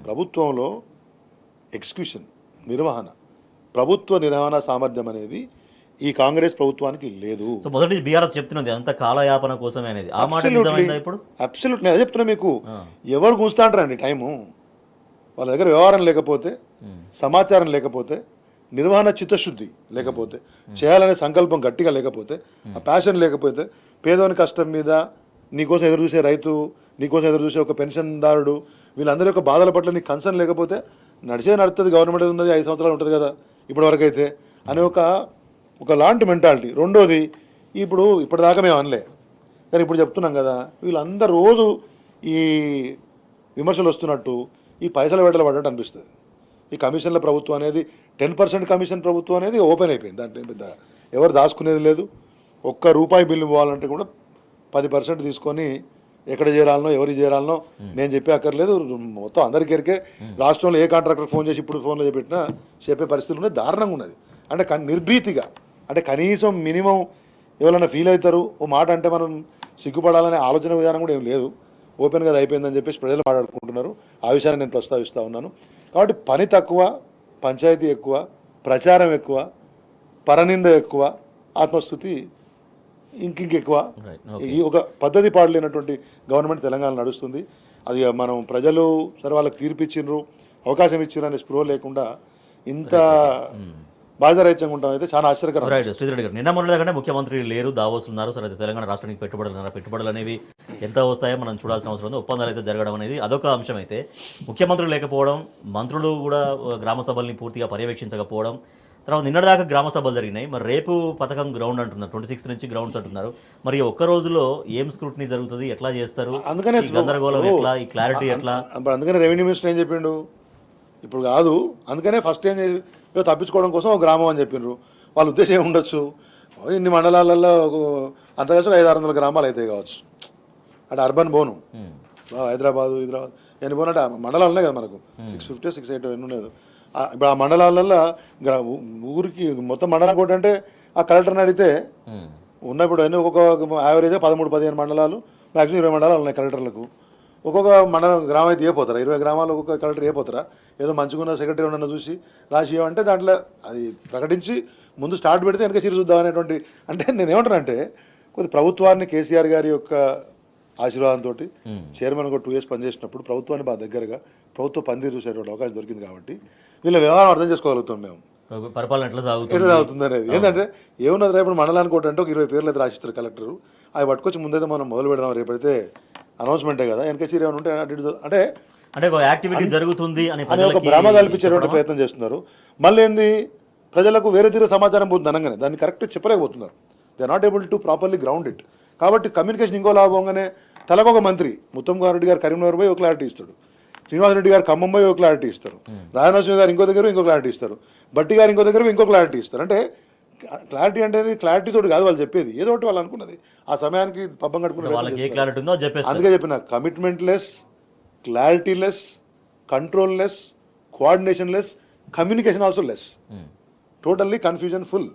ప్రభుత్వంలో ఎగ్జిక్యూషన్ నిర్వహణ, ప్రభుత్వ నిర్వహణ సామర్థ్యం అనేది ఈ కాంగ్రెస్ ప్రభుత్వానికి లేదు. సో మొదటి బీఆర్ఎస్ చెప్తున్నది అంత కాలయాపన కోసమే అనేది, ఆ మాట నిజమైందా ఇప్పుడు? అబ్సల్యూట్లీ, నేను అదే చెప్తున్నా మీకు. ఎవరు కూర్చుంటా అంటారండి టైము, వాళ్ళ దగ్గర వ్యవహారం లేకపోతే, సమాచారం లేకపోతే, నిర్వహణ చిత్తశుద్ధి లేకపోతే, చేయాలనే సంకల్పం గట్టిగా లేకపోతే, ఆ ప్యాషన్ లేకపోతే, పేదోని కష్టం మీద నీకోసం ఎదురు చూసే రైతు, నీకోసం ఎదురు చూసే ఒక పెన్షన్దారుడు, వీళ్ళందరి యొక్క బాధల పట్ల నీకు కన్సర్న్ లేకపోతే నడుస్తుంది, గవర్నమెంట్ ఉన్నది 5 సంవత్సరాలు ఉంటుంది కదా ఇప్పటివరకు అయితే అనే ఒక లాంటి మెంటాలిటీ. రెండోది, ఇప్పటిదాకా మేము అనలే కానీ ఇప్పుడు చెప్తున్నాం కదా, వీళ్ళందరూ రోజు ఈ విమర్శలు వస్తున్నట్టు ఈ పైసల వేటలు పడ్డట్టు అనిపిస్తుంది. ఈ కమిషన్ల ప్రభుత్వం అనేది 10% కమిషన్ ప్రభుత్వం అనేది ఓపెన్ అయిపోయింది. దాంట్లో పెద్ద ఎవరు దాచుకునేది లేదు. ₹1 బిల్లు పోవాలంటే కూడా 10% తీసుకొని ఎక్కడ చేరాలనో ఎవరికి చేరాలనో నేను చెప్పే అక్కర్లేదు, మొత్తం అందరికీ ఎరికే. రాష్ట్రంలో ఏ కాంట్రాక్టర్ ఫోన్ చేసి ఇప్పుడు ఫోన్లో చెప్పినా చెప్పే పరిస్థితులు ఉన్నాయి, దారుణంగా ఉన్నది. అంటే నిర్భీతిగా, అంటే కనీసం మినిమం ఎవరైనా ఫీల్ అవుతారు, ఓ మాట అంటే మనం సిగ్గుపడాలనే ఆలోచన విధానం కూడా ఏం లేదు. ఓపెన్గా అయిపోయిందని చెప్పేసి ప్రజలు మాట్లాడుకుంటున్నారు. ఆ విషయాన్ని నేను ప్రస్తావిస్తూ ఉన్నాను. కాబట్టి పని తక్కువ, పంచాయతీ ఎక్కువ, ప్రచారం ఎక్కువ, పరనింద ఎక్కువ, ఆత్మస్థుతి ఇంకెక్కువ. ఈ ఒక పద్ధతి పాడలేనటువంటి గవర్నమెంట్ తెలంగాణ నడుస్తుంది. అది మనం ప్రజలు సరే వాళ్ళకి తీర్పు ఇచ్చిండ్రు, అవకాశం ఇచ్చిండ్రు అనే స్పృహ లేకుండా ఇంత బాధ్యరాహిత్యంగా ఉంటాం అయితే చాలా ఆశ్చర్యకరం. రైట్ శ్రీధర్ రెడ్డి గారు, నిన్న మొన్న కంటే ముఖ్యమంత్రి లేరు, దావోస్ ఉన్నారు. సరే, తెలంగాణ రాష్ట్రానికి పెట్టుబడులు అనేవి ఎంత వస్తాయో మనం చూడాల్సిన అవసరం ఉంది. ఒప్పందాలు అయితే జరగడం అనేది అదొక అంశం అయితే, ముఖ్యమంత్రులు లేకపోవడం, మంత్రులు కూడా గ్రామ సభల్ని పూర్తిగా పర్యవేక్షించకపోవడం, తర్వాత నిన్నటిదాకా గ్రామ సభలు జరిగినాయి. మరి రేపు పథకం గ్రౌండ్ అంటున్నారు, 26 నుంచి గ్రౌండ్స్ అంటున్నారు. మరి ఒక్క రోజులో ఏం స్క్రూటినీ జరుగుతుంది, ఎట్లా చేస్తారు, అందుకనే ఈ గందరగోళం ఎట్లా, ఈ క్లారిటీ ఎట్లా? అందుకనే రెవెన్యూ మినిస్టర్ ఏం చెప్పిండు ఇప్పుడు కాదు, అందుకనే ఫస్ట్ ఏం తప్పించుకోవడం కోసం ఒక గ్రామం అని చెప్పిండ్రు. వాళ్ళ ఉద్దేశం ఏమి ఉండొచ్చు, ఇన్ని మండలాలలో అంత కలిసి 500-600 గ్రామాలు అవుతాయి కావచ్చు. అంటే అర్బన్ బోను హైదరాబాదు ఎన్ని బోను అంటే మండలాలు ఉన్నాయి కదా మనకు, 650 680 ఎన్ని ఉండదు. ఇప్పుడు ఆ మండలాలలో ఊరికి మొత్తం మండలం కూడా అంటే ఆ కలెక్టర్ని అడిగితే ఉన్న ఇప్పుడు అన్ని ఒక్కొక్క యావరేజ్ 13-15 మండలాలు, మ్యాక్సిమం 20 మండలాలు ఉన్నాయి కలెక్టర్లకు. ఒక్కొక్క మండలం గ్రామం అయితే పోతారా, 20 గ్రామాలు ఒక్కొక్క కలెక్టర్ పోతారా? ఏదో మంచిగా సెక్రటరీ ఉన్న చూసి రాసి అంటే దాంట్లో అది ప్రకటించి ముందు స్టార్ట్ పెడితే వెనక సీరియస్ చూద్దాం అనేటువంటి. అంటే నేను ఏమంటానంటే కొద్ది ప్రభుత్వాన్ని కేసీఆర్ గారి యొక్క ఆశీర్వాదంతో చైర్మన్ ఒక 2 years పనిచేసినప్పుడు ప్రభుత్వాన్ని బాగా దగ్గరగా ప్రభుత్వ పనితీరు చూసేటువంటి అవకాశం దొరికింది కాబట్టి వీళ్ళ వ్యవహారం అర్థం చేసుకోగలుగుతాం మేము, పరిపాలన ఎట్లా ఎట్లా సాగుతుంది అనేది. ఏంటంటే ఏమున్నది రేపు మండలానికి ఒకటి అంటే ఒక 20 పేర్లు అయితే రాసిస్తారు కలెక్టర్, అవి పట్టుకొచ్చి ముందైతే మనం మొదలు పెడదాం, రేపైతే అనౌన్స్మెంటే కదా, వెనక సీరియస్ ఏమైనా ఉంటే అంటే అంటే యాక్టివిటీ జరుగుతుంది అని ఒక భ్రమ కల్పించేటువంటి ప్రయత్నం చేస్తున్నారు. మళ్ళీ ఏంది, ప్రజలకు వేరే తీరు సమాచారం పోతుంది అనగానే దాన్ని కరెక్ట్ చెప్పలేకపోతున్నారు. They are not able to properly ground it. కాబట్టి కమ్యూనికేషన్ ఇంకో లాభంగానే తలకొక మంత్రి, ముత్తంగారెడ్డి గారు కరీంనగర్ పోయి ఒక క్లారిటీ ఇస్తాడు, శ్రీనివాసరెడ్డి గారు ఖమ్మం పోయి ఒక క్లారిటీ ఇస్తారు, రాజనరసింహ గారు ఇంకో దగ్గర ఇంకో క్లారిటీ ఇస్తారు, బట్టి గారు ఇంకో దగ్గర ఇంకో క్లారిటీ ఇస్తారు. అంటే క్లారిటీ అంటే క్లారిటీ తోటి కాదు వాళ్ళు చెప్పేది, ఏదో ఒకటి వాళ్ళు అనుకున్నది ఆ సమయానికి పబ్బం కట్టుకునే. అందుకే చెప్పిన commitment less, clarity less, control less, coordination less, communication also less, totally confusion full.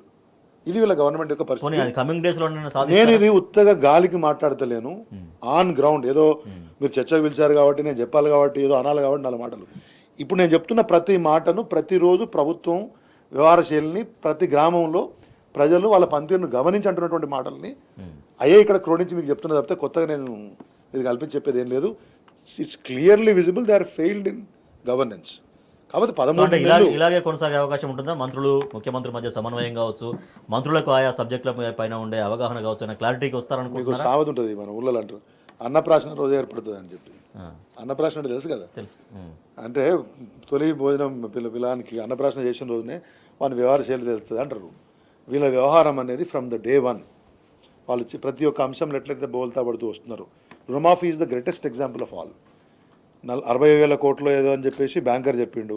ఇది వీళ్ళ గవర్నమెంట్ యొక్క పరిస్థితి. నేను ఇది ఉత్తగా గాలికి మాట్లాడతలేను, ఆన్ గ్రౌండ్ ఏదో మీరు చర్చకు పిలిచారు కాబట్టి నేను చెప్పాలి కాబట్టి ఏదో అనాలి కాబట్టి 4 మాటలు. ఇప్పుడు నేను చెప్తున్న ప్రతి మాటను ప్రతిరోజు ప్రభుత్వం వ్యవహారశైలిని ప్రతి గ్రామంలో ప్రజలు వాళ్ళ పనితీరును గమనించి అంటున్నటువంటి మాటల్ని అయ్యే ఇక్కడ క్రోడించి మీకు చెప్తున్న తప్పితే కొత్తగా నేను ఇది కల్పించి చెప్పేది ఏం లేదు. It's clearly visible they are failed in governance. కాబట్టి 13 ఇలాగే కొనసాగే అవకాశం ఉంటుందా? మంత్రులు ముఖ్యమంత్రి మధ్య సమన్వయం కావచ్చు, మంత్రులకు ఆయా సబ్జెక్టుల పైన ఉండే అవగాహన కావచ్చు అనే క్లారిటీకి వస్తారనుకుంటున్నారు. మీకు సావత ఉంటుంది మన ఊళ్ళో అంటారు, అన్నప్రాసన రోజు ఏర్పడుతుంది అని చెప్పి. అన్నప్రాసన అంటే తెలుసు కదా, తెలుసు. అంటే తొలి భోజనం పిల్లానికి అన్నప్రాసన చేసిన రోజునే వాని వ్యవహారశైలి తెలుస్తుంది అంటారు. వీళ్ళ వ్యవహారం అనేది ఫ్రమ్ ద డే 1 వాళ్ళు ప్రతి ఒక్క అంశంలో ఎట్లయితే బోల్తా పడుతూ వస్తున్నారు. రుణమాఫీ is the greatest example of all. 60,000 కోట్లు ఏదో అని చెప్పేసి బ్యాంకర్ చెప్పిండు,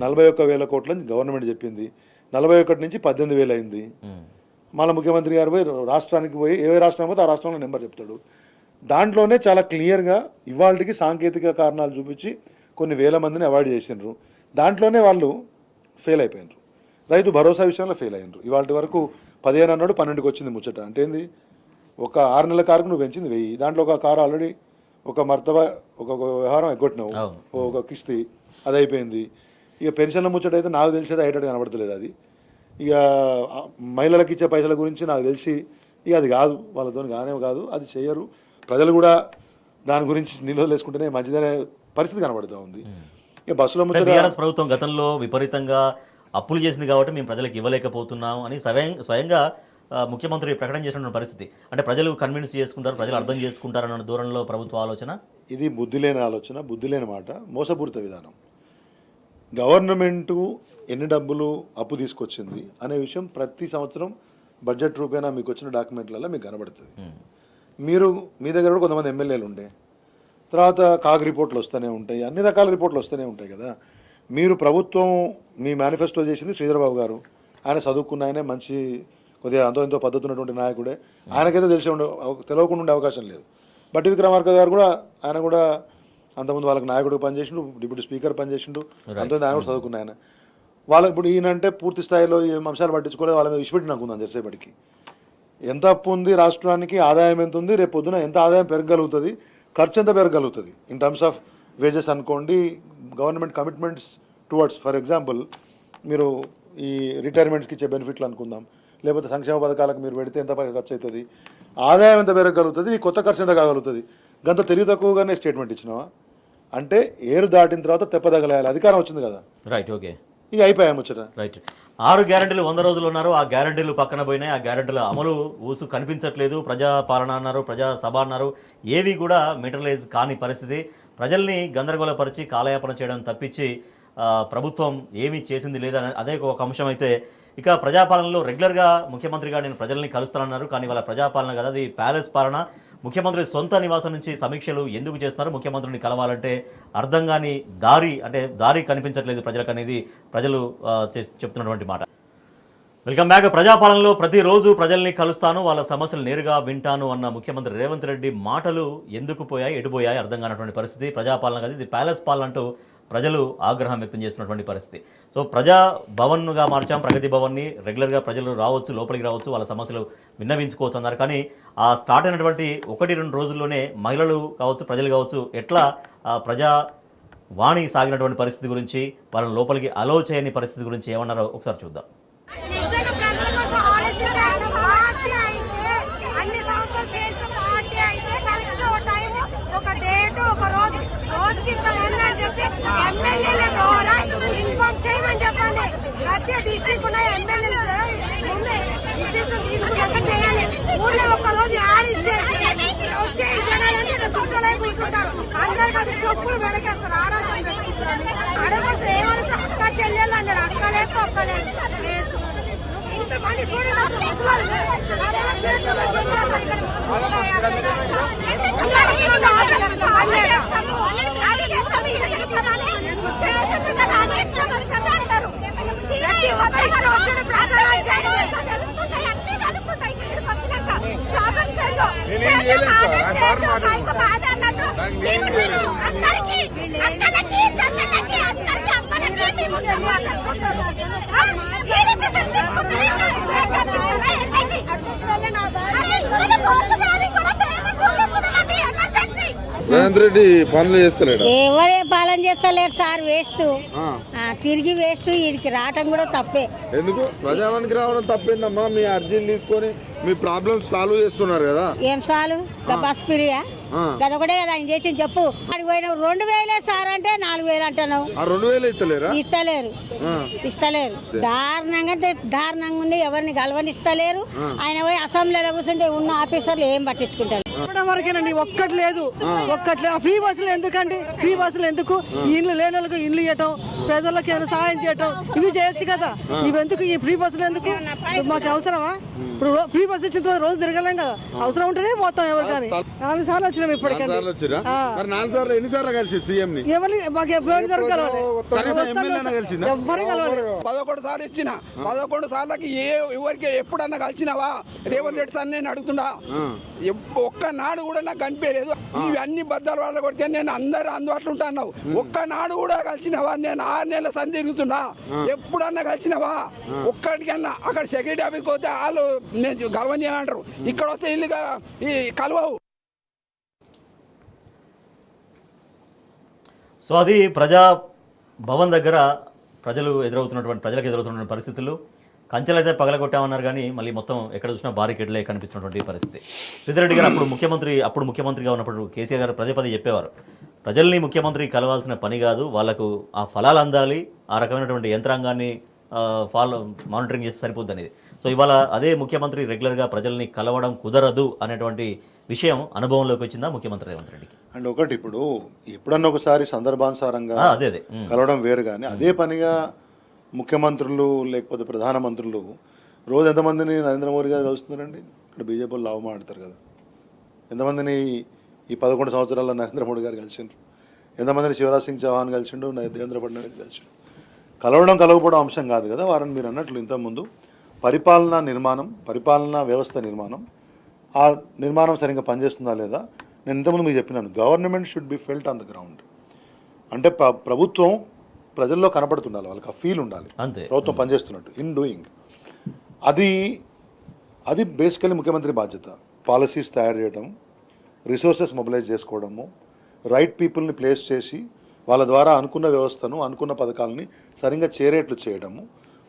41,000 కోట్లు అని గవర్నమెంట్ చెప్పింది, 41 నుంచి 18,000 అయింది. మళ్ళీ ముఖ్యమంత్రి గారు పోయి రాష్ట్రానికి పోయి ఏ రాష్ట్రం పోతే ఆ రాష్ట్రంలో నెంబర్ చెప్తాడు. దాంట్లోనే చాలా క్లియర్గా ఇవాళకి సాంకేతిక కారణాలు చూపించి కొన్ని వేల మందిని అవాయిడ్ చేసినారు. దాంట్లోనే వాళ్ళు ఫెయిల్ అయిపోయినారు. రైతు భరోసా విషయంలో ఫెయిల్ అయినారు. ఇవాళ వరకు 15 అన్నాడు, 12కి వచ్చింది ముచ్చట. అంటే ఏంది, ఒక 6 నెలల కారుకు నువ్వు పెంచింది 1000, దాంట్లో ఒక కారు ఆల్రెడీ ఒక మర్తబా ఒక వ్యవహారం ఎగ్గొట్టినావు, ఒక కిస్తీ అది అయిపోయింది. ఇక పెన్షన్ల ముచ్చట అయితే నాకు తెలిసేది అయ్యేటట్టు కనబడతలేదు. అది ఇక మహిళలకు ఇచ్చే పైసల గురించి నాకు తెలిసి ఇక అది కాదు, వాళ్ళతో కాదు, అది చేయరు. ప్రజలు కూడా దాని గురించి నిల్వలు వేసుకుంటేనే మంచిదనే పరిస్థితి కనబడుతూ ఉంది. ఇక బస్సులో ముచ్చట ప్రభుత్వం గతంలో విపరీతంగా అప్పులు చేసింది కాబట్టి మేము ప్రజలకు ఇవ్వలేకపోతున్నాం అని స్వయంగా ముఖ్యమంత్రి ప్రకటన చేసిన పరిస్థితి. అంటే ప్రజలు కన్విన్స్ చేసుకుంటారు, ప్రజలు అర్థం చేసుకుంటారన్న దూరంలో ప్రభుత్వ ఆలోచన. ఇది బుద్ధి లేని ఆలోచన, బుద్ధి లేని మాట, మోసపూరిత విధానం. గవర్నమెంటు ఎన్ని డబ్బులు అప్పు తీసుకొచ్చింది అనే విషయం ప్రతి సంవత్సరం బడ్జెట్ రూపేణా మీకు వచ్చిన డాక్యుమెంట్లలో మీకు కనబడుతుంది. మీరు మీ దగ్గర కూడా కొంతమంది ఎమ్మెల్యేలు ఉండే, తర్వాత కాగ్ రిపోర్ట్లు వస్తూనే ఉంటాయి, అన్ని రకాల రిపోర్ట్లు వస్తూనే ఉంటాయి కదా. మీరు ప్రభుత్వం మీ మేనిఫెస్టో చేసింది శ్రీధరబాబు గారు, ఆయన చదువుకున్న ఆయనే, మంచి కొద్దిగా అంతో ఎంతో పద్ధతి ఉన్నటువంటి నాయకుడే, ఆయనకైతే తెలియకుండా ఉండే అవకాశం లేదు. బట్టి విక్రమార్క గారు కూడా ఆయన కూడా అంతకుముందు వాళ్ళకి నాయకుడు పనిచేసిండు, డిప్యూటీ స్పీకర్ పనిచేసిండు, అంత ఆయన కూడా చదువుకున్న ఆయన. వాళ్ళకి ఇప్పుడు ఈయనంటే పూర్తి స్థాయిలో ఈ అంశాలు పట్టించుకోలేదు, వాళ్ళ మీద విషపెట్టి నాకుందాం జరిసేపటికి. ఎంత అప్పు ఉంది రాష్ట్రానికి, ఆదాయం ఎంత ఉంది, రేపు పొద్దున ఎంత ఆదాయం పెరగలుగుతుంది, ఖర్చు ఎంత పెరగలుగుతుంది ఇన్ టర్మ్స్ ఆఫ్ వేజెస్ అనుకోండి, government commitments towards. For example మీరు ఈ రిటైర్మెంట్స్కి ఇచ్చే బెనిఫిట్లు అనుకుందాం, లేకపోతే సంక్షేమ పథకాలకు మీరు పెడితే ఎంత ఖర్చు అవుతుంది, ఆదాయం ఎంత పెరగలుగుతుంది, ఈ కొత్త ఖర్చు ఎంత కాగలుగుతుంది, గంత తెలివి తక్కువగానే స్టేట్మెంట్ ఇచ్చినావా? అంటే ఏరు దాటిన తర్వాత తెప్పదగలేయాలి, అధికారం వచ్చింది కదా. Right, okay. ఇక అయిపోయా ముచ్చట. రైట్. 6 గ్యారెంటీలు 100 రోజులు ఉన్నారు. ఆ గ్యారెంటీలు పక్కన పోయినాయి. ఆ గ్యారెంటీల అమలు ఊసు కనిపించట్లేదు. ప్రజా పాలన అన్నారు, ప్రజా సభ అన్నారు, ఏవి కూడా మెటీరియలైజ్ కాని పరిస్థితి. ప్రజల్ని గందరగోళపరిచి కాలయాపన చేయడం తప్పించి ప్రభుత్వం ఏమీ చేసింది లేదని అదే ఒక అంశం అయితే, ఇక ప్రజాపాలనలో రెగ్యులర్గా ముఖ్యమంత్రిగా నేను ప్రజల్ని కలుస్తానన్నారు. కానీ వాళ్ళ ప్రజాపాలన కదా, అది ప్యాలెస్ పాలన. ముఖ్యమంత్రి సొంత నివాసం నుంచి సమీక్షలు ఎందుకు చేస్తున్నారు? ముఖ్యమంత్రిని కలవాలంటే అర్థం కాని దారి కనిపించట్లేదు ప్రజలకు అనేది ప్రజలు చెప్తున్నటువంటి మాట. Welcome back. ప్రజాపాలనలో ప్రతిరోజు ప్రజల్ని కలుస్తాను, వాళ్ళ సమస్యలు నేరుగా వింటాను అన్న ముఖ్యమంత్రి రేవంత్ రెడ్డి మాటలు ఎందుకు పోయాయి, ఎటుపోయాయి అర్థం కానటువంటి పరిస్థితి. ప్రజాపాలన కదా, ఇది ప్యాలెస్ పాలన అంటూ ప్రజలు ఆగ్రహం వ్యక్తం చేస్తున్నటువంటి పరిస్థితి. సో ప్రజా భవన్గా మార్చాం, ప్రగతి భవన్ని. రెగ్యులర్గా ప్రజలు రావచ్చు, లోపలికి రావచ్చు, వాళ్ళ సమస్యలు విన్నవించుకోవచ్చు అన్నారు. కానీ ఆ స్టార్ట్ అయినటువంటి 1-2 రోజుల్లోనే మహిళలు కావచ్చు, ప్రజలు కావచ్చు, ఎట్లా ప్రజా వాణి సాగినటువంటి పరిస్థితి గురించి, వాళ్ళని లోపలికి అలో చేయని పరిస్థితి గురించి ఏమన్నారో ఒకసారి చూద్దాం. చెప్పండి, ప్రతి డిస్ట్రిక్ట్ ఉన్న ఎమ్మెల్యేలు ముందే డిసిషన్ తీసుకున్నాక చేయాలి. ఊళ్ళో ఒక్క రోజు ఆడిచ్చేసి వచ్చే జనాలంటే కూర్చోలే కూర్చుంటారు. అందరికి అది చెప్పులు వెనకేస్తారు. ఆడకోసం ఏమని అక్క చెల్లెళ్ళు అన్నాడు. అక్క లేదు, ఒక్క లేదు. ఇంతమంది చూడండి అసలు ముసలాళ్ళు. రేవంత్ రెడ్డి పనులు చేస్తలేడు. ఎవరే పాలన చేస్తలేరు సార్, వేస్ట్. తిరిగి వేస్ట్. వీడికి రావటం కూడా తప్పే. ఎందుకు ప్రజావానికి రావడం తప్పేందమ్మా? మీ అర్జీలు తీసుకొని మీ ప్రాబ్లమ్స్ సాల్వ్ చేస్తున్నారు కదా. ఏం సాలు బస్ పిరియా గదొకటే కదా ఆయన చేసింది చెప్పు. అడిగి పోయినావు 2000 సార్ అంటే 4000 అంటున్నావు. 2000 ఇస్తలేరు. దారుణంగా అంటే దారుణంగా ఉంది. ఎవరిని గెలవనిస్తలేరు. ఆయన పోయి అసెంబ్లీలో కూర్చుంటే ఉన్న ఆఫీసర్లు ఏం పట్టించుకుంటారు. వరకేనండి, ఒక్కటి లేదు. ఫ్రీ బస్సులు ఎందుకండి? ఫ్రీ బస్సులు ఎందుకు? ఇండ్లు లేని వాళ్ళకి ఇండ్లు ఇవ్వటం, పేదలకు ఏమైనా సహాయం చేయటం, ఇవి చేయొచ్చు కదా. ఇవి ఎందుకు? ఈ ఫ్రీ బస్సులు ఎందుకు? మాకు అవసరమా? ఇప్పుడు ఫ్రీ బస్సు ఇచ్చిన తర్వాత రోజు తిరగలేం కదా. అవసరం ఉంటేనే పోతాం. ఎవరు కానీ 4 సార్లు వచ్చినాం ఇప్పటికండి. ఎవరు మాకు ఎప్పుడు కలవాలి? 11 సార్లు ఇచ్చిన 11 సార్లకి ఎవరికి ఎప్పుడన్నా కలిసినావా? రేవంత్ రెడ్డి సార్ నేను అడుగుతున్నా. ఒక్కనాడు కూడా నాకు కనిపించలేదు. ఇవన్నీ బద్దాలు వాళ్ళ కొడితే నేను అందరు అందుబాటులో ఉంటాను. ఒక్కనాడు కూడా కలిసినవా? నేను 6 నెలల సంధి తిరుగుతున్నా. ఎప్పుడన్నా కలిసినవా? ఒక్కడికన్నా అక్కడ సెక్యూరిటీ ఆఫీస్కి పోతే వాళ్ళు నేను గర్వం చేయమంటారు. ఇక్కడ వస్తే ఇల్లుగా ఈ కలవవు. సో అది ప్రజా భవన్ దగ్గర ప్రజలకు ఎదురవుతున్నటువంటి పరిస్థితులు. కంచెలు అయితే పగలగొట్టామన్నారు కానీ మళ్ళీ మొత్తం ఎక్కడ చూసినా బారికేడ్లే కనిపిస్తున్నటువంటి పరిస్థితి. శ్రీధర్ రెడ్డి గారు అప్పుడు ముఖ్యమంత్రిగా ఉన్నప్పుడు కేసీఆర్ గారు పదే చెప్పేవారు, ప్రజల్ని ముఖ్యమంత్రి కలవాల్సిన పని కాదు, వాళ్లకు ఆ ఫలాలు అందాలి, ఆ రకమైనటువంటి యంత్రాంగాన్ని మానిటరింగ్ చేసి సరిపోద్ది అనేది. సో ఇవాళ అదే ముఖ్యమంత్రి రెగ్యులర్గా ప్రజల్ని కలవడం కుదరదు అనేటువంటి విషయం అనుభవంలోకి వచ్చిందా ముఖ్యమంత్రి రేవంత్ రెడ్డికి? అండ్ ఒకటి, ఇప్పుడు ఎప్పుడన్నా ఒకసారి సందర్భానుసారంగా అదే కలవడం వేరు, కానీ అదే పనిగా ముఖ్యమంత్రులు లేకపోతే ప్రధానమంత్రులు రోజు ఎంతమందిని నరేంద్ర మోడీ గారు కలుస్తున్నారండి? ఇక్కడ బీజేపీ లావు మాట్లాడతారు కదా. ఎంతమందిని ఈ 11 సంవత్సరాల్లో నరేంద్ర మోడీ గారు కలిసిండ్రు? ఎంతమందిని శివరాజ్ సింగ్ చౌహాన్ కలిసిండు, దేవేంద్ర ఫడ్నవీస్ కలిసిండు? కలవకపోవడం అంశం కాదు కదా. వారిని మీరు అన్నట్లు ఇంతకుముందు పరిపాలనా వ్యవస్థ నిర్మాణం, ఆ నిర్మాణం సరిగ్గా పనిచేస్తుందా లేదా? నేను ఇంతకుముందు మీకు చెప్పినాను, government should be felt on the ground. అంటే ప్రభుత్వం ప్రజల్లో కనపడుతుండాలి, వాళ్ళకి ఆ ఫీల్ ఉండాలి ప్రభుత్వం పనిచేస్తున్నట్టు ఇన్ డూయింగ్. అది బేసికలీ ముఖ్యమంత్రి బాధ్యత. పాలసీస్ తయారు చేయడం, రిసోర్సెస్ మొబిలైజ్ చేసుకోవడము, రైట్ పీపుల్ని ప్లేస్ చేసి వాళ్ళ ద్వారా అనుకున్న వ్యవస్థను, అనుకున్న పథకాలని సరిగ్గా చేరేట్లు చేయడము,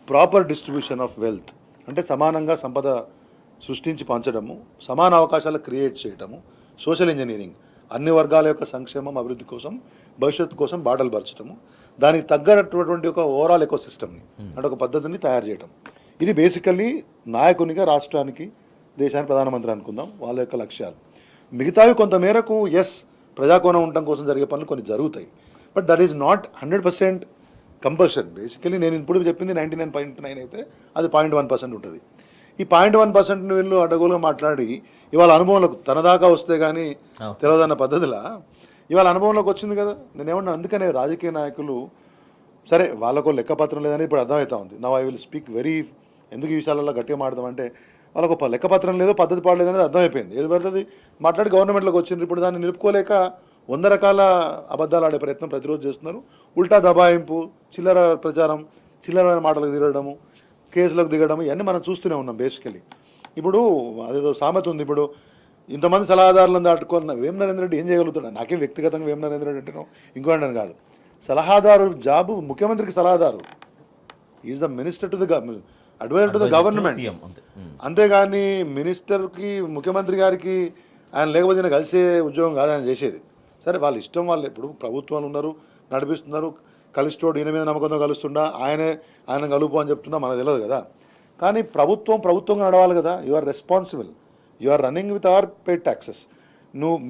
ప్రాపర్ డిస్ట్రిబ్యూషన్ ఆఫ్ వెల్త్ అంటే సమానంగా సంపద సృష్టించి పంచడము, సమాన అవకాశాలు క్రియేట్ చేయడము, సోషల్ ఇంజనీరింగ్ అన్ని వర్గాల యొక్క సంక్షేమం, అభివృద్ధి కోసం, భవిష్యత్తు కోసం బాటలు పరచడము, దానికి తగ్గటువంటి ఒక ఓవరాల్ ఎకో సిస్టమ్ని అంటే ఒక పద్ధతిని తయారు చేయడం. ఇది బేసికల్లీ నాయకునిగా రాష్ట్రానికి దేశానికి ప్రధానమంత్రి అనుకుందాం వాళ్ళ యొక్క లక్ష్యాలు. మిగతావి కొంతమేరకు ప్రజాకోణం ఉండటం కోసం జరిగే పనులు కొన్ని జరుగుతాయి. But that is not 100% compulsion. Basically నేను ఇప్పుడు చెప్పింది 99.9 అయితే అది 0.1% ఉంటుంది. ఈ 0.1% వీళ్ళు అడగోలుగా మాట్లాడి ఇవాళ అనుభవంలోకి తన దాకా వస్తే కానీ తెలియదన్న పద్ధతిలో ఇవాళ అనుభవంలోకి వచ్చింది కదా. నేనేమన్నా అందుకనే రాజకీయ నాయకులు సరే వాళ్ళకు లెక్కపత్రం లేదని ఇప్పుడు అర్థమవుతా ఉంది. నవ్ ఐ విల్ స్పీక్ ఎందుకు ఈ విషయాలలో గట్టిగా మాట్లాడదామంటే వాళ్ళకు లెక్కపత్రం లేదో పద్ధతి పాడలేదు అనేది అర్థమైపోయింది. ఏది పడుతుంది మాట్లాడి గవర్నమెంట్లోకి వచ్చింది. ఇప్పుడు దాన్ని నిలుపుకోలేక 100 రకాల అబద్ధాలు ఆడే ప్రయత్నం ప్రతిరోజు చేస్తున్నారు. ఉల్టా దబాయింపు, చిల్లర ప్రచారం, చిల్లరమైన మాటలకు దిగడము, కేసులకు దిగడము ఇవన్నీ మనం చూస్తూనే ఉన్నాం. బేసికలీ ఇప్పుడు అదేదో సామెత ఉంది. ఇప్పుడు ఇంతమంది సలహాదారులను దాటుకున్న వేం నరేంద్ర రెడ్డి ఏం చేయగలుగుతాడు? నాకేం వ్యక్తిగతంగా వేం నరేంద్ర రెడ్డి అంటేనో ఇంకో అంటే కాదు. సలహాదారు జాబు ముఖ్యమంత్రికి సలహాదారు. Is the minister to the adviser to the government. అంతేగాని మినిస్టర్కి ముఖ్యమంత్రి గారికి ఆయన లేకపోతే కలిసే ఉద్యోగం కాదు ఆయన చేసేది. సరే వాళ్ళ ఇష్టం, వాళ్ళు ఇప్పుడు ప్రభుత్వాలు ఉన్నారు నడిపిస్తున్నారు. కలిసిటోడు ఈయన మీద నమ్మకంతో కలుస్తుండా ఆయన కలుపు అని చెప్తున్నా మనకు తెలియదు కదా. కానీ ప్రభుత్వంగా నడవాలి కదా. You are responsible, you are running with our paid taxes.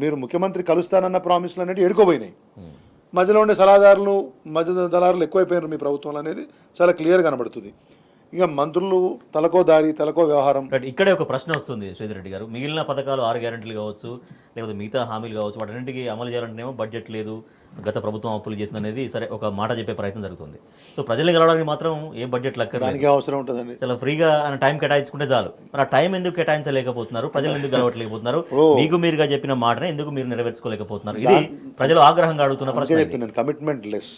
మీరు ముఖ్యమంత్రి కలుస్తానన్న ప్రామిస్లు అనేవి ఎడుకోపోయినాయి. మధ్యలో ఉండే సలహాదారులు మధ్య దళారులు ఎక్కువైపోయినారు మీ ప్రభుత్వంలో అనేది చాలా క్లియర్ కనబడుతుంది. ఇక మంత్రులు తలకో దారి తలకో వ్యవహారం. ఇక్కడే ఒక ప్రశ్న వస్తుంది శ్రీధర్ రెడ్డి గారు. మిగిలిన పథకాలు 6 గ్యారెంటీలు కావచ్చు, లేకపోతే మిగతా హామీలు కావచ్చు, వాటన్నింటికి అమలు చేయాలంటేనేమో బడ్జెట్ లేదు, గత ప్రభుత్వం అప్పులు చేసింది అనేది సరే ఒక మాట చెప్పే ప్రయత్నం జరుగుతుంది. సో ప్రజల్ని గెలవడానికి మాత్రం ఏ బడ్జెట్ దానికి అవసరం ఉంటుందండి. చాలా ఫ్రీగా ఆయన టైం కేటాయించుకుంటే చాలు. మరి ఆ టైం ఎందుకు కేటాయించలేకపోతున్నారు? ప్రజలు ఎందుకు గెలవట్లేకపోతున్నారు? మీకు మీరుగా చెప్పిన మాటనే ఎందుకు మీరు నెరవేర్చుకోలేకపోతున్నారు? ఇది ప్రజలు ఆగ్రహంగా అడుగుతున్న ప్రశ్న. చెప్పినాను కమిట్మెంట్ లెస్,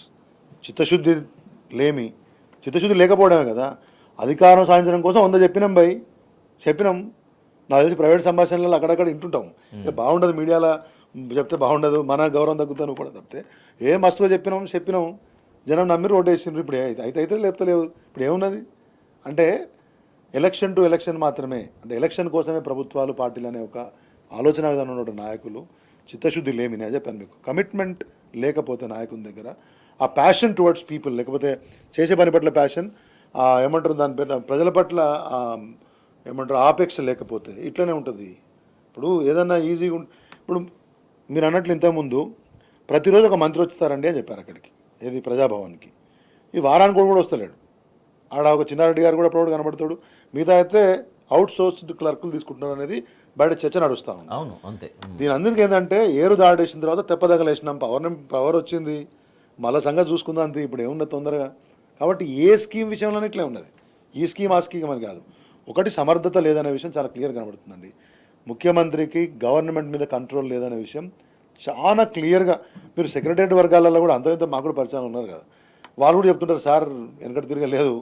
చిత్తశుద్ధి లేకపోవడమే కదా. అధికారం సాధించడం కోసం 100 చెప్పినాం. నాకు తెలిసి ప్రైవేట్ సంభాషణలలో అక్కడక్కడ వింటుంటాం. బాగుండదు, మీడియాలో చెప్తే బాగుండదు, మన గౌరవం తగ్గుతాను కూడా తప్పితే మస్తుగా చెప్పినాం జనం నమ్మి రోడ్ వేసిండ్రు. ఇప్పుడు అయితే లేపుతలేవు. ఇప్పుడు ఏమున్నది అంటే ఎలక్షన్ టు ఎలక్షన్ మాత్రమే. అంటే ఎలక్షన్ కోసమే ప్రభుత్వాలు పార్టీలు అనే ఒక ఆలోచన విధానం ఉన్న నాయకులు చిత్తశుద్ధి లేమి. నేను చెప్పాను మీకు, కమిట్మెంట్ లేకపోతే నాయకుని దగ్గర ఆ ప్యాషన్ టువర్డ్స్ పీపుల్ లేకపోతే చేసే పని పట్ల ప్యాషన్ ఏమంటారు దాని పేరు ప్రజల పట్ల ఏమంటారు ఆపేక్ష లేకపోతే ఇట్లనే ఉంటుంది. ఇప్పుడు ఏదన్నా ఈజీగా ఇప్పుడు మీరు అన్నట్లు ఇంతకుముందు ప్రతిరోజు ఒక మంత్రి వస్తారండి అని చెప్పారు అక్కడికి, ఏది ప్రజాభవన్కి. ఈ వారానికి కూడా వస్తలేడు. ఆడ ఒక చిన్నారెడ్డి గారు కూడా ప్రౌడ్ కనబడతాడు. మిగతా అయితే అవుట్ సోర్స్డ్ క్లర్కులు తీసుకుంటున్నారు అనేది బయట చర్చ నడుస్తూ ఉంది. అవును అంతే. దీని అందరికీ ఏంటంటే ఏరు దాడేసిన తర్వాత తెప్పదగలేసినాం, పవర్ వచ్చింది, మళ్ళీ సంగతి చూసుకుందాం అంతే. ఇప్పుడు ఏమున్నది తొందరగా. కాబట్టి ఏ స్కీమ్ విషయంలోనే ఇట్లే ఉన్నది. ఈ స్కీమ్ ఆ స్కీమ్ అని కాదు. ఒకటి సమర్థత లేదనే విషయం చాలా క్లియర్ కనబడుతుందండి. ముఖ్యమంత్రికి గవర్నమెంట్ మీద కంట్రోల్ లేదనే విషయం చాలా క్లియర్గా మీరు సెక్రటరియట్ వర్గాలలో కూడా అంత మాకు కూడా పరిచయం ఉన్నారు కదా, వాళ్ళు కూడా చెప్తుంటారు సార్ వెనకటి తిరగలేదు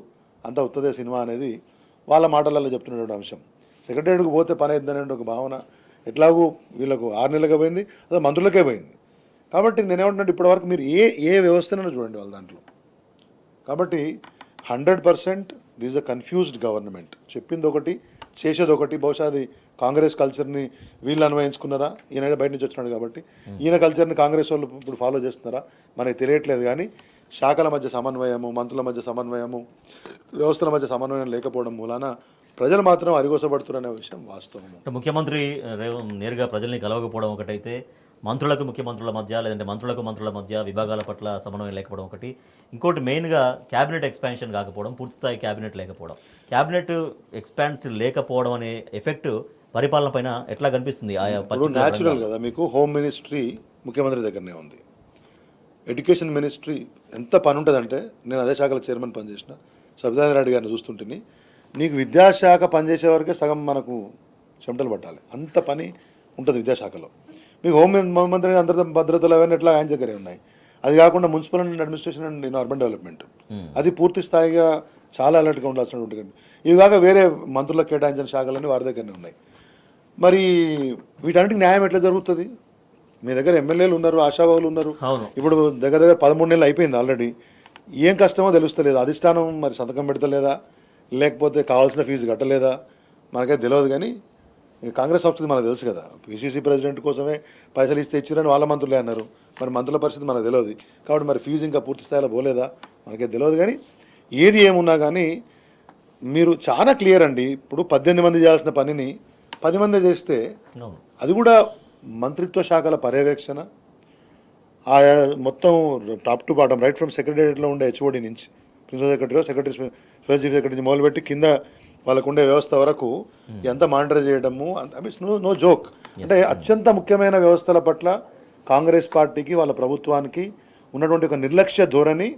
అంత ఉత్తదే సినిమా అనేది వాళ్ళ మాటలలో చెప్తున్నటువంటి అంశం. సెక్రటరియట్కి పోతే పని అవుతుందనే ఒక భావన ఎట్లాగూ వీళ్ళకు 6 నెలలుగా పోయింది, అదే మంత్రులకే పోయింది. కాబట్టి నేనేమంటున్నాను ఇప్పటివరకు మీరు ఏ వ్యవస్థనైనా చూడండి వాళ్ళ దాంట్లో. కాబట్టి 100% దిస్ అ కన్ఫ్యూజ్డ్ గవర్నమెంట్. చెప్పింది ఒకటి చేసేది ఒకటి. బహుశా అది కాంగ్రెస్ కల్చర్ని వీళ్ళు అన్వయించుకున్నారా, ఈయన బయట నుంచి వచ్చినాడు కాబట్టి ఈయన కల్చర్ని కాంగ్రెస్ వాళ్ళు ఇప్పుడు ఫాలో చేస్తున్నారా మనకి తెలియట్లేదు. కానీ శాఖల మధ్య సమన్వయము, మంత్రుల మధ్య సమన్వయము, వ్యవస్థల మధ్య సమన్వయం లేకపోవడం మూలాన ప్రజలు మాత్రం అరిగోసపడుతున్నారనే విషయం వాస్తవం. ముఖ్యమంత్రి నేరుగా ప్రజల్ని కలవకపోవడం ఒకటైతే, ముఖ్యమంత్రుల మధ్య లేదంటే మంత్రుల మధ్య విభాగాల పట్ల సమన్వయం లేకపోవడం ఒకటి. ఇంకోటి మెయిన్గా క్యాబినెట్ ఎక్స్పాన్షన్ కాకపోవడం, పూర్తిస్థాయి క్యాబినెట్ లేకపోవడం. క్యాబినెట్ ఎక్స్పాన్షన్ లేకపోవడం అనే ఎఫెక్ట్ పరిపాలన పైన ఎట్లా కనిపిస్తుంది? న్యాచురల్ కదా. మీకు హోమ్ మినిస్ట్రీ ముఖ్యమంత్రి దగ్గరనే ఉంది. ఎడ్యుకేషన్ మినిస్ట్రీ ఎంత పని ఉంటుందంటే, నేను అదే శాఖలో చైర్మన్ పనిచేసిన సబితాంద్ర రెడ్డి గారిని చూస్తుంటే నీకు విద్యాశాఖ పనిచేసే వరకే సగం మనకు చెమటలు పట్టాలి, అంత పని ఉంటుంది విద్యాశాఖలో. మీకు హోమ్ మంత్రి అంతర్గత భద్రతలు అవన్నీ ఎట్లా ఆయన దగ్గరే ఉన్నాయి. అది కాకుండా municipal and administration and urban development అది పూర్తి స్థాయిగా చాలా అలర్ట్గా ఉండాల్సినటువంటి. ఇవి కాక వేరే మంత్రులకు కేటాయించిన శాఖలన్నీ వారి దగ్గరనే ఉన్నాయి. మరి వీటన్నిటికి న్యాయం ఎట్లా జరుగుతుంది? మీ దగ్గర ఎమ్మెల్యేలు ఉన్నారు, ఆశావాహులు ఉన్నారు. ఇప్పుడు దగ్గర 13 నెలలు అయిపోయింది ఆల్రెడీ. ఏం కష్టమో తెలుస్తలేదు. అధిష్టానం మరి సంతకం పెడతలేదా, లేకపోతే కావాల్సిన ఫీజు కట్టలేదా మనకైతే తెలియదు. కానీ కాంగ్రెస్ సంస్కృతి మనకు తెలుసు కదా, పిసిసి ప్రెసిడెంట్ కోసమే పైసలు ఇస్తే ఇచ్చిరని వాళ్ళ మంత్రులే అన్నారు. మరి మంత్రుల పరిస్థితి మనకు తెలియదు కాబట్టి మరి ఫీజు ఇంకా పూర్తి స్థాయిలో పోలేదా మనకే తెలియదు. కానీ ఏది ఏమున్నా కానీ మీరు చాలా క్లియర్ అండి. ఇప్పుడు 18 మంది చేయాల్సిన పనిని 10 మంది చేస్తే అది కూడా మంత్రిత్వ శాఖల పర్యవేక్షణ, ఆ మొత్తం top to bottom right from సెక్రటేరియట్లో ఉండే హెచ్ఓడి నుంచి principal secretary, special chief secretary నుంచి మొదలుపెట్టి కింద వాళ్ళకు ఉండే వ్యవస్థ వరకు ఎంత మానిటర్ చేయడము, నో జోక్. అంటే అత్యంత ముఖ్యమైన వ్యవస్థల పట్ల కాంగ్రెస్ పార్టీకి వాళ్ళ ప్రభుత్వానికి ఉన్నటువంటి ఒక నిర్లక్ష్య ధోరణి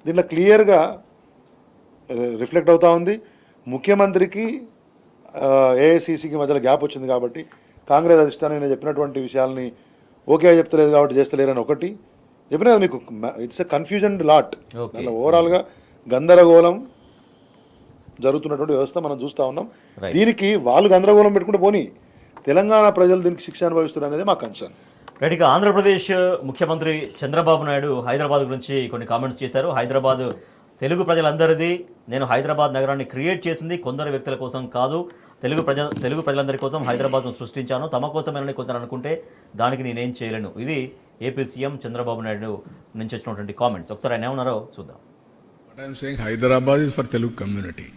దీంట్లో క్లియర్గా రిఫ్లెక్ట్ అవుతూ ఉంది. ముఖ్యమంత్రికి ఏఐసిసికి మధ్యలో గ్యాప్ వచ్చింది కాబట్టి కాంగ్రెస్ అధిష్టానం నేను చెప్పినటువంటి విషయాల్ని ఓకే చెప్తలేదు కాబట్టి చేస్తలేరని ఒకటి చెప్పిన కదా మీకు. It's a confusion lot. దాంట్లో ఓవరాల్గా గందరగోళం జరుగుతున్నటువంటి వ్యవస్థ మనం చూస్తూ ఉన్నాం. దీనికి వాళ్ళు గందరగోళం పెట్టుకుంటే పోనీ తెలంగాణ ప్రజలు దీనికి శిక్ష అనుభవిస్తున్నారు అనేది మా కన్సర్న్. రైట్. ఇక ఆంధ్రప్రదేశ్ ముఖ్యమంత్రి చంద్రబాబు నాయుడు హైదరాబాద్ గురించి కొన్ని కామెంట్స్ చేశారు. హైదరాబాద్ తెలుగు ప్రజలందరిది, నేను హైదరాబాద్ నగరాన్ని క్రియేట్ చేసింది కొందరు వ్యక్తుల కోసం కాదు, తెలుగు ప్రజలందరి కోసం హైదరాబాద్ను సృష్టించాను, తమ కోసమేనని కొందరు అనుకుంటే దానికి నేనేం చేయలేను. ఇది ఏపీ సీఎం చంద్రబాబు నాయుడు నుంచి వచ్చినటువంటి కామెంట్స్. ఒకసారి ఆయన ఏమన్నారో చూద్దాం. What I am saying, Hyderabad is for Telugu community.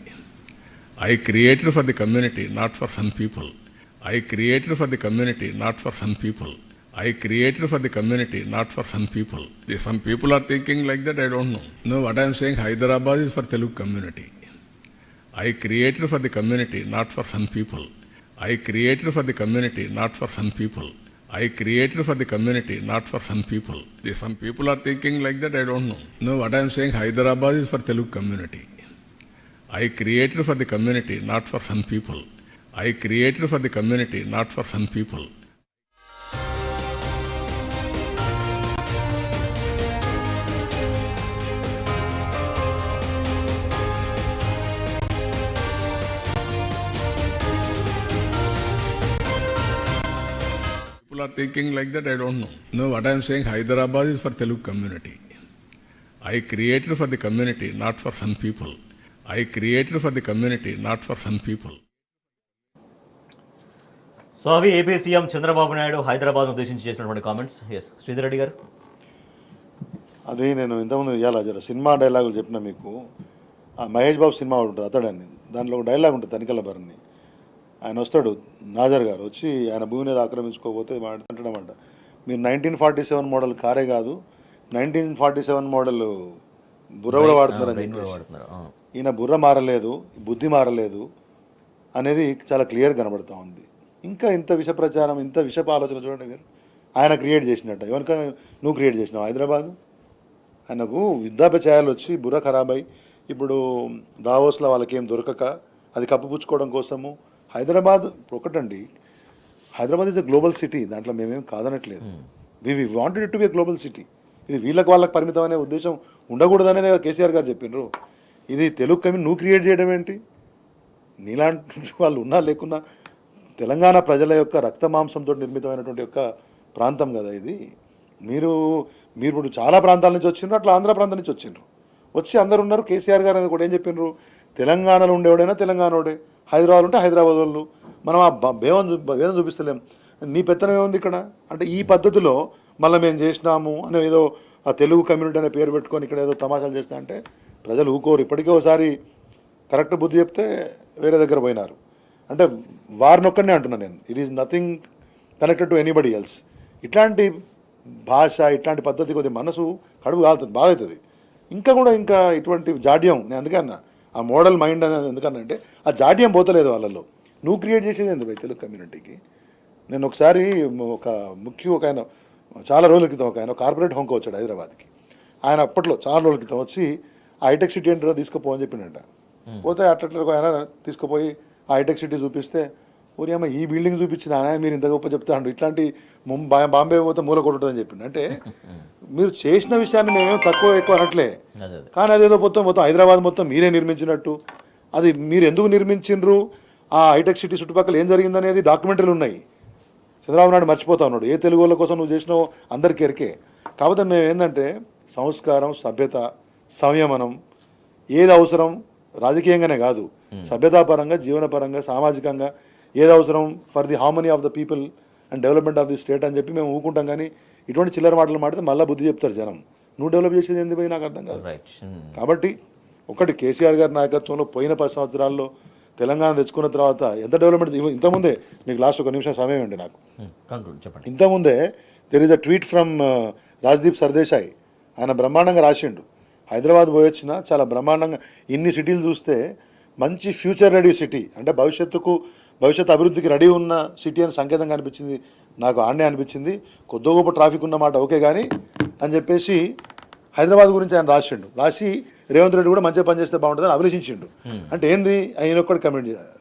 I created for the community, not for some people. I created for the community, not for some people. I created for the community, not for some people. Some people are thinking like that, I don't know. No, what I am saying, Hyderabad is for Telugu community. I created for the community, not for some people. I created for the community, not for some people. I created for the community, not for some people. Some people are thinking like that, I don't know. No, what I am saying, Hyderabad is for Telugu community. I created for the community, not for some people. I created for the community, not for some people. People are thinking like that, I don't know. No, what I am saying, Hyderabad is for Telugu community. I created for the community, not for some people. I created for the community, not for some people. So అవి AP CM Chandrababu Naidu హైదరాబాద్ను ఉద్దేశించి చేసినటువంటి comments. Yes Sridhar Reddy గారు. అది నేను ఇంతకుముందు ఇవ్వాలి జర సినిమా డైలాగులు చెప్పిన మీకు. ఆ మహేష్ బాబు సినిమా ఉంటుంది అతడని, దాంట్లో ఒక డైలాగ్ ఉంటుంది తనికల భరణి. ఆయన వస్తాడు నాజర్ గారు వచ్చి ఆయన భూమిని ఆక్రమించుకోకపోతే అంటాడమంట, మీరు 1947 మోడల్ కారే కాదు 1947 మోడల్ బుర్ర కూడా వాడుతున్నారని చెప్పేసి. ఈయన బుర్ర మారలేదు, బుద్ధి మారలేదు అనేది చాలా క్లియర్ కనబడుతూ ఉంది. ఇంకా ఇంత విష ప్రచారం, ఇంత విషపు ఆలోచన చూడండి మీరు. ఆయన క్రియేట్ చేసినట్ట, ఎవరిక నువ్వు క్రియేట్ చేసినావు హైదరాబాదు. ఆయనకు యుద్ధాపచయాలు వచ్చి బుర్ర ఖరాబ్ అయి ఇప్పుడు దావోస్లో వాళ్ళకేం దొరకక అది కప్పుపుచ్చుకోవడం కోసము హైదరాబాద్ ఒకటండి. Hyderabad is a global city, దాంట్లో మేమేం కాదనట్లేదు. We wanted it to be a global city. ఇది వాళ్ళకి పరిమితం అనే ఉద్దేశం ఉండకూడదనేది కేసీఆర్ గారు చెప్పిండ్రు. ఇది తెలుగు కమ్యూనిటీ నువ్వు క్రియేట్ చేయడం ఏంటి? నీలాంటి వాళ్ళు ఉన్నా లేకున్నా తెలంగాణ ప్రజల యొక్క రక్త మాంసంతో నిర్మితమైనటువంటి యొక్క ప్రాంతం కదా ఇది. మీరు ఇప్పుడు చాలా ప్రాంతాల నుంచి వచ్చిండ్రు, అట్లా ఆంధ్ర ప్రాంతం నుంచి వచ్చిండ్రు, వచ్చి అందరు ఉన్నారు. కేసీఆర్ గారు అనేది కూడా ఏం చెప్పిండ్రు, తెలంగాణలో ఉండేవాడైనా తెలంగాణోడే, హైదరాబాద్ ఉంటే హైదరాబాద్ వాళ్ళు, మనం ఆ భేదం చూపిస్తలేం. నీ పెత్తనం ఏముంది ఇక్కడ అంటే ఈ పద్ధతిలో మళ్ళీ మేము చేసినాము అని ఏదో ఆ తెలుగు కమ్యూనిటీ అనే పేరు పెట్టుకొని ఇక్కడ ఏదో తమాషాలు చేస్తా అంటే ప్రజలు ఊకోరు. ఇప్పటికే ఒకసారి కరెక్ట్ బుద్ధి చెప్తే వేరే దగ్గర పోయినారు. అంటే వారినొక్కడనే అంటున్నాను నేను, it is nothing connected to anybody else. ఇట్లాంటి భాష, ఇట్లాంటి పద్ధతి కొద్దిగా మనసు కడుపు కాలుతుంది, బాధ అవుతుంది. ఇంకా ఇటువంటి జాడ్యం నేను అందుకన్నా ఆ మోడల్ మైండ్ అనేది ఎందుకన్నా అంటే ఆ జాడ్యం పోతలేదు వాళ్ళలో. నువ్వు క్రియేట్ చేసేది ఎందుకు తెలుగు కమ్యూనిటీకి? నేను ఒకసారి ఒక ఆయన చాలా రోజుల క్రితం ఆయన కార్పొరేట్ హోంకి వచ్చాడు హైదరాబాద్కి. ఆయన అప్పట్లో చాలా రోజుల క్రితం వచ్చి ఆ హైటెక్ సిటీ ఏంటో తీసుకుపో అని చెప్పిండట. పోతే అట్లా ఆయన తీసుకుపోయి ఆ హైటెక్ సిటీ చూపిస్తే ఊరి అమ్మ ఈ బిల్డింగ్ చూపించిన మీరు ఇంత గొప్ప చెప్తాడు, ఇట్లాంటి బాంబే పోతే మూల కొట్టుతుందని చెప్పిండు. అంటే మీరు చేసిన విషయాన్ని మేమేం తక్కువ ఎక్కువ అనట్లే, కానీ అదేదో మొత్తం హైదరాబాద్ మొత్తం మీరే నిర్మించినట్టు. అది మీరు ఎందుకు నిర్మించిండ్రు, ఆ హైటెక్ సిటీ చుట్టుపక్కల ఏం జరిగిందనేది డాక్యుమెంటరీలు ఉన్నాయి. చంద్రబాబు నాయుడు మర్చిపోతా ఉన్నాడు. ఏ తెలుగు వాళ్ళ కోసం నువ్వు చేసినావో అందరికీ ఎరికే. కాకపోతే మేము ఏంటంటే సంస్కారం, సభ్యత, సంయమనం ఏది అవసరం రాజకీయంగానే కాదు, సభ్యతాపరంగా, జీవనపరంగా, సామాజికంగా ఏది అవసరం for the harmony of the people and development of the state అని చెప్పి మేము ఊకుంటాం. కానీ ఇటువంటి చిల్లర మాటలు మాడితే మళ్ళీ బుద్ధి చెప్తారు జనం. నువ్వు డెవలప్ చేసేది ఎందుకు నాకు అర్థం కాదు. రైట్. కాబట్టి ఒకటి కేసీఆర్ గారి నాయకత్వంలో పోయిన 10 సంవత్సరాల్లో తెలంగాణ తెచ్చుకున్న తర్వాత ఎంత డెవలప్మెంట్, ఇంతకుముందే మీకు లాస్ట్ 1 నిమిషం సమయం అండి నాకు. చెప్పండి. ఇంతకుముందే there is a tweet from Rajdeep Sardesai. ఆయన బ్రహ్మాండంగా రాసిండు. హైదరాబాద్ పోయొచ్చిన చాలా బ్రహ్మాండంగా ఇన్ని సిటీలు చూస్తే మంచి ఫ్యూచర్ రెడీ సిటీ, అంటే భవిష్యత్తు అభివృద్ధికి రెడీ ఉన్న సిటీ అని సంకేతంగా అనిపించింది నాకు. ఆడనే అనిపించింది. కొద్ది గొప్ప ట్రాఫిక్ ఉన్నమాట ఓకే కానీ అని చెప్పేసి హైదరాబాద్ గురించి ఆయన రాసి రేవంత్ రెడ్డి కూడా మంచిగా పనిచేస్తే బాగుంటుందని అభిలషించిండు. అంటే ఏంది ఆయన ఒక్కటి కమెంట్ చేయాలి.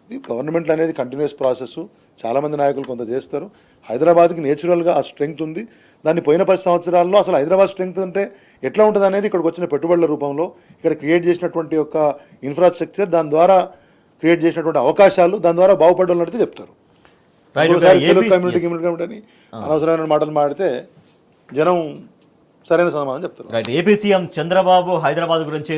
ఇది గవర్నమెంట్ అనేది కంటిన్యూస్ ప్రాసెస్. చాలామంది నాయకులు కొంత చేస్తారు. హైదరాబాద్కి నేచురల్గా ఆ స్ట్రెంగ్త్ ఉంది. దాన్ని పోయిన 10 సంవత్సరాల్లో అసలు హైదరాబాద్ స్ట్రెంగ్త్ అంటే ఎట్లా ఉంటుంది అనేది ఇక్కడికి వచ్చిన పెట్టుబడుల రూపంలో, ఇక్కడ క్రియేట్ చేసినటువంటి యొక్క ఇన్ఫ్రాస్ట్రక్చర్, దాని ద్వారా క్రియేట్ చేసినటువంటి అవకాశాలు, దాని ద్వారా బాగుపడాలని అడిగితే చెప్తారు. తెలుగు కమ్యూనిటీ అని అనవసరమైన మాటలు మాడితే జనం సరైన సమాధానం చెప్తారు. Right. AP CM Chandrababu Hyderabad గురించి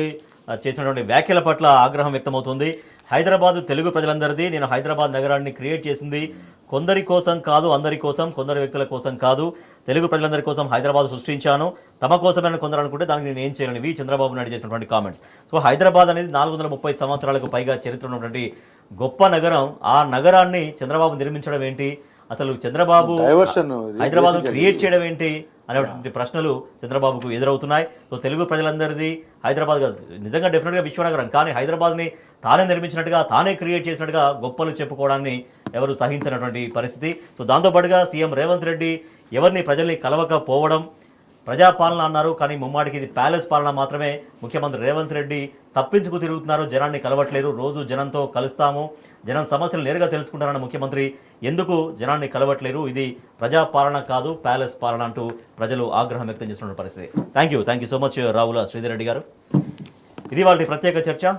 చేసినటువంటి వ్యాఖ్యల పట్ల ఆగ్రహం వ్యక్తమవుతుంది. హైదరాబాద్ తెలుగు ప్రజలందరిది. నేను హైదరాబాద్ నగరాన్ని క్రియేట్ చేసింది కొందరి కోసం కాదు, అందరి కోసం, కొందరు వ్యక్తుల కోసం కాదు. తెలుగు ప్రజలందరి కోసం హైదరాబాద్ సృష్టించాను. తమ కోసమైనా కొందరు అనుకుంటే దానికి నేను ఏం చేయలేను. ఇవి చంద్రబాబు నాయుడు చేసినటువంటి కామెంట్స్. సో హైదరాబాద్ అనేది 430 సంవత్సరాలకు పైగా చరిత్ర ఉన్నటువంటి గొప్ప నగరం. ఆ నగరాన్ని చంద్రబాబు నిర్మించడం ఏంటి, అసలు చంద్రబాబు హైదరాబాద్ క్రియేట్ చేయడం ఏంటి అనేటువంటి ప్రశ్నలు చంద్రబాబుకు ఎదురవుతున్నాయి. సో తెలుగు ప్రజలందరిది హైదరాబాద్ కాదు, నిజంగా డెఫినెట్గా విశ్వనగరం, కానీ హైదరాబాద్ని తానే నిర్మించినట్టుగా, తానే క్రియేట్ చేసినట్టుగా గొప్పలు చెప్పుకోవడాన్ని ఎవరు సహించినటువంటి పరిస్థితి. సో దాంతోపాటుగా సీఎం రేవంత్ రెడ్డి ఎవరిని ప్రజల్ని కలవకపోవడం, ప్రజాపాలన అన్నారు కానీ ముమ్మాడికి ఇది ప్యాలెస్ పాలన మాత్రమే. ముఖ్యమంత్రి రేవంత్ రెడ్డి తప్పించుకు తిరుగుతున్నారు, జనాన్ని కలవట్లేరు. రోజు జనంతో కలుస్తాము, జనం సమస్యలు నేరుగా తెలుసుకుంటారన్న ముఖ్యమంత్రి ఎందుకు జనాన్ని కలవట్లేరు, ఇది ప్రజాపాలన కాదు ప్యాలెస్ పాలన అంటూ ప్రజలు ఆగ్రహం వ్యక్తం చేస్తున్న పరిస్థితి. Thank you so much Ravula Sridhar Reddy గారు. ఇది వాళ్ళ ప్రత్యేక చర్చ.